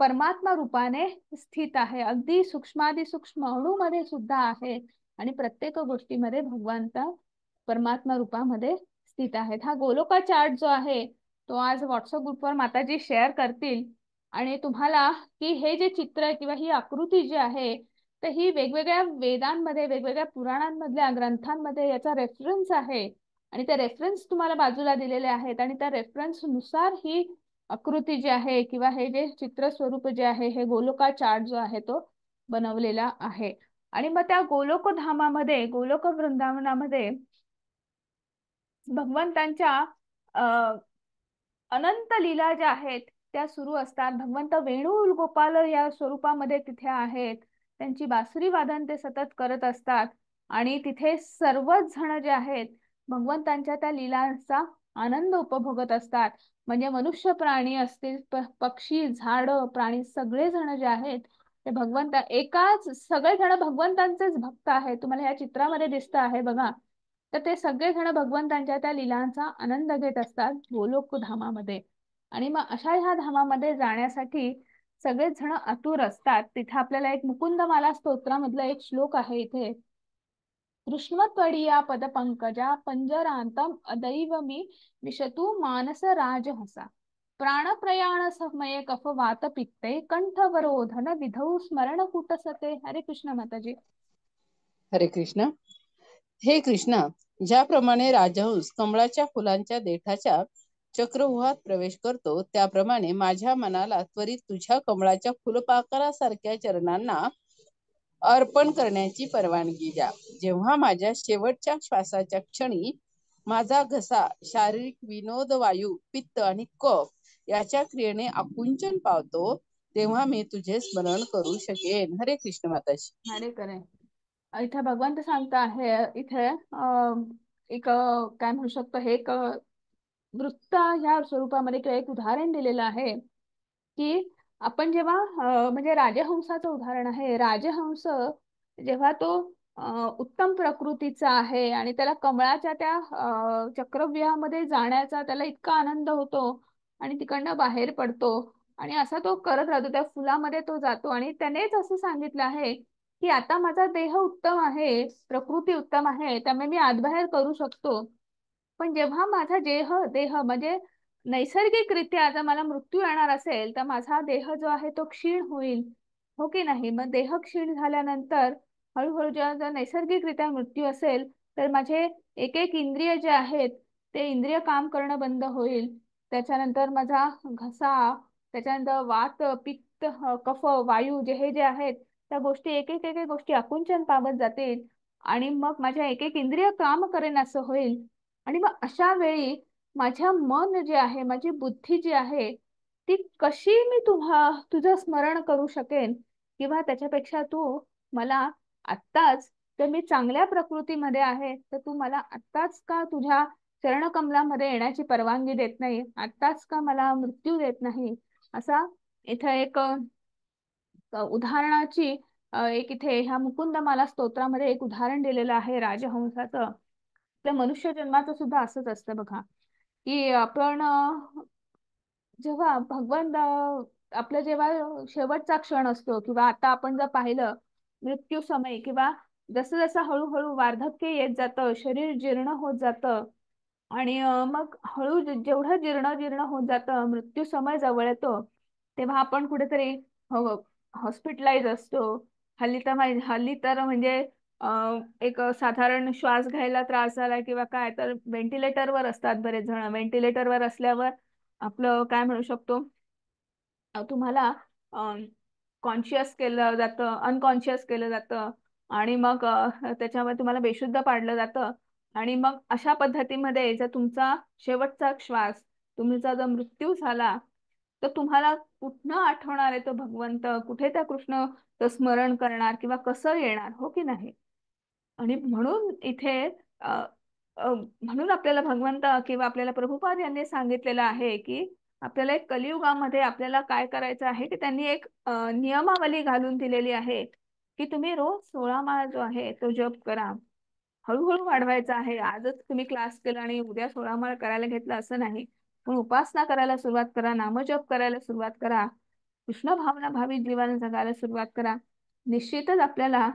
परमात्मा रूपाने स्थित आहे. अगदी सूक्ष्मादी सूक्ष्म अणूमध्ये सुद्धा आहे आणि प्रत्येक गोष्टीमध्ये भगवंत परमात्मा रूपामध्ये स्थित आहेत. हा गोलोका चार्ट जो आहे तो आज व्हॉट्सअप ग्रुपवर माताजी शेअर करतील. आणि तुम्हाला की हे जे चित्र किंवा ही आकृती जी आहे तर ही वेगवेगळ्या वेदांमध्ये वेगवेगळ्या पुराणांमधल्या ग्रंथांमध्ये याचा रेफरन्स आहे आणि त्या रेफरन्स तुम्हाला बाजूला दिलेले आहेत आणि त्या रेफरन्स नुसार ही आकृती जी आहे किंवा हे जे चित्र स्वरूप जे आहे हे गोलोका चार्ट जो आहे तो बनवलेला आहे. आणि मग त्या गोलोक धामामध्ये गोलोक वृंदावनामध्ये भगवंतांच्या अनंत लीला ज्या आहेत त्या सुरू असतात. भगवंत वेणुल गोपाल या स्वरूपामध्ये तिथे आहेत. त्यांची बासरी वादन ते सतत करत असतात आणि तिथे सर्वच जण जे आहेत भगवंतांच्या त्या लीलांचा आनंद उपभोगत असतात. म्हणजे मनुष्य प्राणी असतील पक्षी झाड प्राणी सगळे जण जे आहेत ते एकाच सगळे जण भगवंतांचेच भक्त आहेत. तुम्हाला या चित्रामध्ये दिसत आहे बघा. तर ते सगळे जण भगवंतांच्या त्या लीलांचा आनंद घेत असतात गोलोक धामामध्ये. आणि मग अशा ह्या धामामध्ये जाण्यासाठी सगळेच जण आतुर असतात. तिथे आपल्याला एक मुकुंदमाला स्तोत्रामधला एक श्लोक आहे इथे. कृष्णत्वडिया पदपंकजा पंजरांतम अदैव मी विशतु मानस राजहसा प्राणप्रयाण समय कफ वात पित्ते कंठवरोधन विधौ स्मरण कुटसते. हरे कृष्ण माताजी. हरे कृष्ण. हे कृष्णा, ज्याप्रमाणे राजहंस कमळाच्या फुलांच्या देठाच्या चक्रव्यूहात प्रवेश करतो त्याप्रमाणे माझ्या मनाला त्वरित तुझ्या कमळाच्या फुलपाखरासारख्या चरणांना अर्पण करण्याची परवानगी द्या. जेव्हा माझ्या शेवटच्या श्वासाच्या क्षणी माझा घसा शारीरिक विनोद वायू पित्त आणि कफ याच्या क्रियेने आकुंचन पावतो तेव्हा मी तुझे स्मरण करू शकेन. हरे कृष्ण माताजी. हरे करे. इथे भगवंत सांगता आहे इथे एक काय म्हणू शकतो हे एक वृत्त ह्या स्वरूपामध्ये किंवा एक उदाहरण दिलेलं आहे की आपण जेव्हा म्हणजे राजहंसाचं उदाहरण आहे. राजहंस जेव्हा तो उत्तम प्रकृतीचा आहे आणि त्याला कमळाच्या त्या चक्रव्यूहामध्ये जाण्याचा त्याला इतका आनंद होतो आणि तिकडनं बाहेर पडतो आणि असा तो करत राहतो. त्या फुलामध्ये तो जातो आणि त्यानेच असं सांगितलं आहे की आता माझा देह उत्तम आहे, प्रकृती उत्तम आहे, त्यामुळे मी आतबाहेर करू शकतो. पण जेव्हा माझा देह म्हणजे नैसर्गिकरित्या जर मला मृत्यू येणार असेल तर माझा देह जो आहे तो क्षीण होईल, हो की नाही. मग देह क्षीण झाल्यानंतर हळूहळू जेव्हा जर नैसर्गिकरित्या मृत्यू असेल तर माझे एक एक इंद्रिय जे आहेत ते इंद्रिय काम करणं बंद होईल. त्याच्यानंतर माझा घसा, त्याच्यानंतर वात पित्त कफ वायू हे जे आहेत त्या गोष्टी एक एक एक एक गोष्टी आकुंचन पावत जातील आणि मग माझ्या एक एक इंद्रिय काम करेन असं होईल. आणि मग अशा वेळी माझ्या मन जे आहे माझी बुद्धी जी आहे ती कशी मी तुझं स्मरण करू शकेन किंवा त्याच्यापेक्षा तू मला आत्ताच तर मी चांगल्या प्रकृतीमध्ये आहे तर तू मला आत्ताच का तुझ्या चरणकमलामध्ये येण्याची परवानगी देत नाही, आत्ताच का मला मृत्यू देत नाही. असा इथं एक उदाहरणाची एक इथे ह्या मुकुंदमाला स्तोत्रामध्ये एक उदाहरण दिलेलं आहे राजहंसाचं. आपल्या मनुष्य जन्माचं सुद्धा असंच असतं बघा की आपण जेव्हा आपलं जेव्हा शेवटचा क्षण असतो किंवा आता आपण जर पाहिलं मृत्यू समय किंवा जसं जसं हळूहळू वार्धक्य येत जातं, शरीर जीर्ण होत जातं आणि मग जेवढं जीर्ण जीर्ण होत जातं मृत्यू समय जवळ येतो तेव्हा आपण कुठेतरी हॉस्पिटलाइज असतो. हल्ली तर म्हणजे एक साधारण श्वास घ्यायला त्रास झाला किंवा काय, तर व्हेंटिलेटरवर असतात बरेच जण. व्हेंटिलेटरवर असल्यावर आपलं काय म्हणू शकतो, तुम्हाला कॉन्शियस केलं जातं, अनकॉन्शियस केलं जातं, आणि मग त्याच्यामध्ये तुम्हाला बेशुद्ध पाडलं जातं. आणि मग अशा पद्धतीमध्ये जर तुमचा शेवटचा श्वास, तुमचा जर मृत्यू झाला, तर तुम्हाला कुठनं आठवणार आहे तो भगवंत, कुठे त्या कृष्ण स्मरण करणार किंवा कसं येणार, हो की नाही? आणि म्हणून इथे अ, म्हणून आपल्याला भगवंत किंवा आपल्याला प्रभुपाद यांनी सांगितलेलं आहे की आपल्याला एक कलियुगामध्ये आपल्याला काय करायचं आहे, की त्यांनी एक नियमावली घालून दिलेली आहे की तुम्ही रोज 16 माळा जो आहे तो जप करा. हळूहळू वाढवायचा आहे. आजच तुम्ही क्लास केला आणि उद्या 16 माळ करायला घेतलं असं नाही, पण उपासना करायला सुरुवात करा, नामजप करायला सुरुवात करा, कृष्ण भावना भावी जीवन जगायला सुरुवात करा. निश्चितच आपल्याला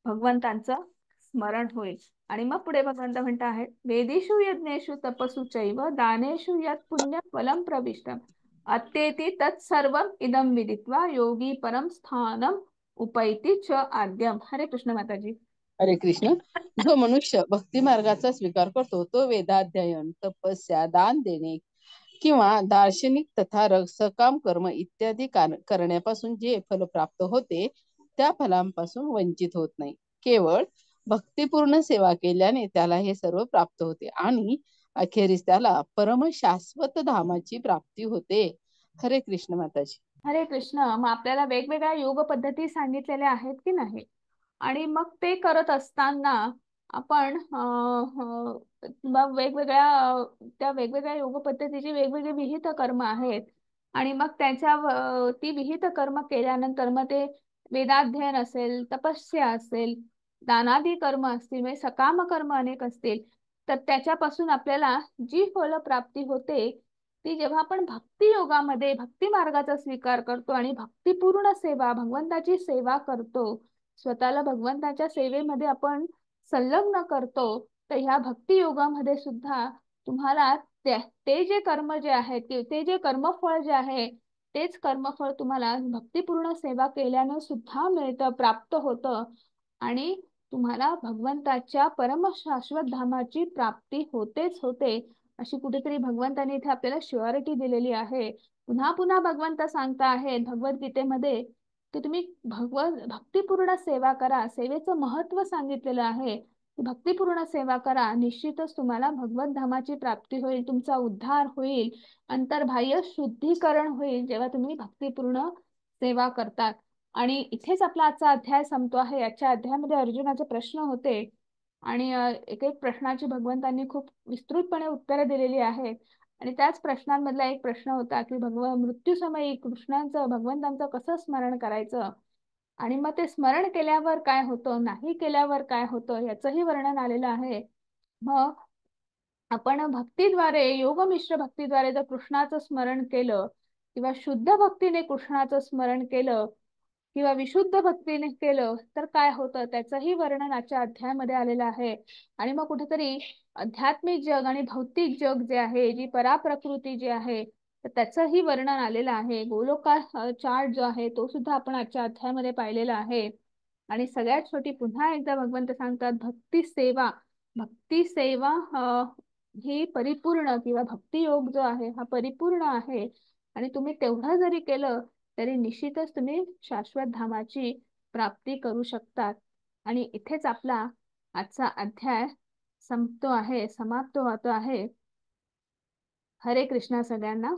भगवंतांचं स्मरण होईल. आणि मग पुढे भगवंत म्हणत आहेत, वेदेषु यज्ञेषु तपसु चैव दानेषु यत् पुण्य फलम प्रविष्टम अत्येति तत्सर्वम इदम विदित्वा योगी परम स्थानम उपैति च आद्यम. हरे कृष्ण माताजी. हरे कृष्ण. जो मनुष्य भक्ती मार्गाचा स्वीकार करतो तो वेदाध्ययन, तपस्या, दान देणे किंवा दार्शनिक तथा सकाम कर्म इत्यादी करण्यापासून जे फल प्राप्त होते त्या फलांपासून वंचित होत नाही. केवळ भक्तिपूर्ण सेवा केल्याने त्याला हे सर्व प्राप्त होते आणि अखेरीस त्याला परम शाश्वत धामाची प्राप्ती होते. हरे कृष्ण माताजी. हरे कृष्ण. मग आपल्याला वेगवेगळ्या योग पद्धती सांगितलेल्या आहेत की नाही, आणि मग ते करत असताना आपण वेगवेगळ्या त्या वेगवेगळ्या योग पद्धतीची वेगवेगळी विहित कर्म आहेत. आणि मग त्याच्या ती विहित कर्म केल्यानंतर मग ते वेदाध्ययन असेल, तपस्या असेल, दानादी कर्म असतील, म्हणजे सकाम कर्म अनेक असतील, तर त्याच्यापासून आपल्याला जी फल प्राप्ती होते ती जेव्हा आपण भक्ती योगामध्ये भक्ती मार्गाचा स्वीकार करतो आणि भक्तिपूर्ण सेवा, भगवंताची सेवा करतो, स्वतःला भगवंताच्या सेवेमध्ये आपण संलग्न करतो, तर ह्या भक्ती योगामध्ये सुद्धा तुम्हाला ते जे कर्म जे आहेत, ते जे कर्मफळ जे आहे, तेच कर्मफळ तुम्हाला भक्तिपूर्ण सेवा केल्यानं सुद्धा मिळतं, प्राप्त होतं. आणि तुम्हाला भगवंताच्या परम शाश्वत धामाची प्राप्ती होतेच होते. अशी कुठेतरी भगवंताने इथे आपल्याला शुअरिटी दिलेली आहे. पुन्हा पुन्हा भगवंत सांगता आहेत भगवद्गीतेमध्ये की तुम्ही भक्तिपूर्ण सेवा करा. सेवेचं महत्व सांगितलेलं आहे. भक्तिपूर्ण सेवा करा, निश्चितच तुम्हाला भगवत धामाची प्राप्ती होईल, तुमचा उद्धार होईल, अंतर्बाह्य शुद्धीकरण होईल जेव्हा तुम्ही भक्तिपूर्ण सेवा करतात. आणि इथेच आपला आजचा अध्याय संपतो आहे. याच्या अध्यायामध्ये अर्जुनाचे प्रश्न होते आणि एक एक प्रश्नाची भगवंतांनी खूप विस्तृतपणे उत्तरे दिलेली आहेत. आणि त्याच प्रश्नांमधला एक प्रश्न होता की मृत्यूसमयी कृष्णांचं, भगवंतांचं कसं स्मरण करायचं, आणि मग ते स्मरण केल्यावर काय होतं, नाही केल्यावर काय होतं, याचंही वर्णन आलेलं आहे. मग आपण भक्तीद्वारे, योगमिश्र भक्तीद्वारे जर कृष्णाचं स्मरण केलं किंवा शुद्ध भक्तीने कृष्णाचं स्मरण केलं किंवा विशुद्ध भक्तीने केलं तर काय होतं, त्याचंही वर्णन आजच्या अध्यायामध्ये आलेलं आहे. आणि मग कुठेतरी आध्यात्मिक जग आणि भौतिक जग जे आहे, जी पराप्रकृती जी आहे, तर त्याचंही वर्णन आलेलं आहे. गोलोका चार्ट जो आहे तो सुद्धा आपण आजच्या अध्यायामध्ये पाहिलेला आहे. आणि सगळ्यात शेवटी पुन्हा एकदा भगवंत सांगतात, भक्ती सेवा, भक्ती सेवा ही परिपूर्ण किंवा भक्ती योग जो आहे हा परिपूर्ण आहे. आणि तुम्ही तेवढं जरी केलं तरी निश्चितच तुम्ही शाश्वत धामाची प्राप्ती करू शकतात. आणि इथेच आपला आजचा अध्याय संपतो आहे, समाप्त होतो आहे. हरे कृष्णा सगळ्यांना.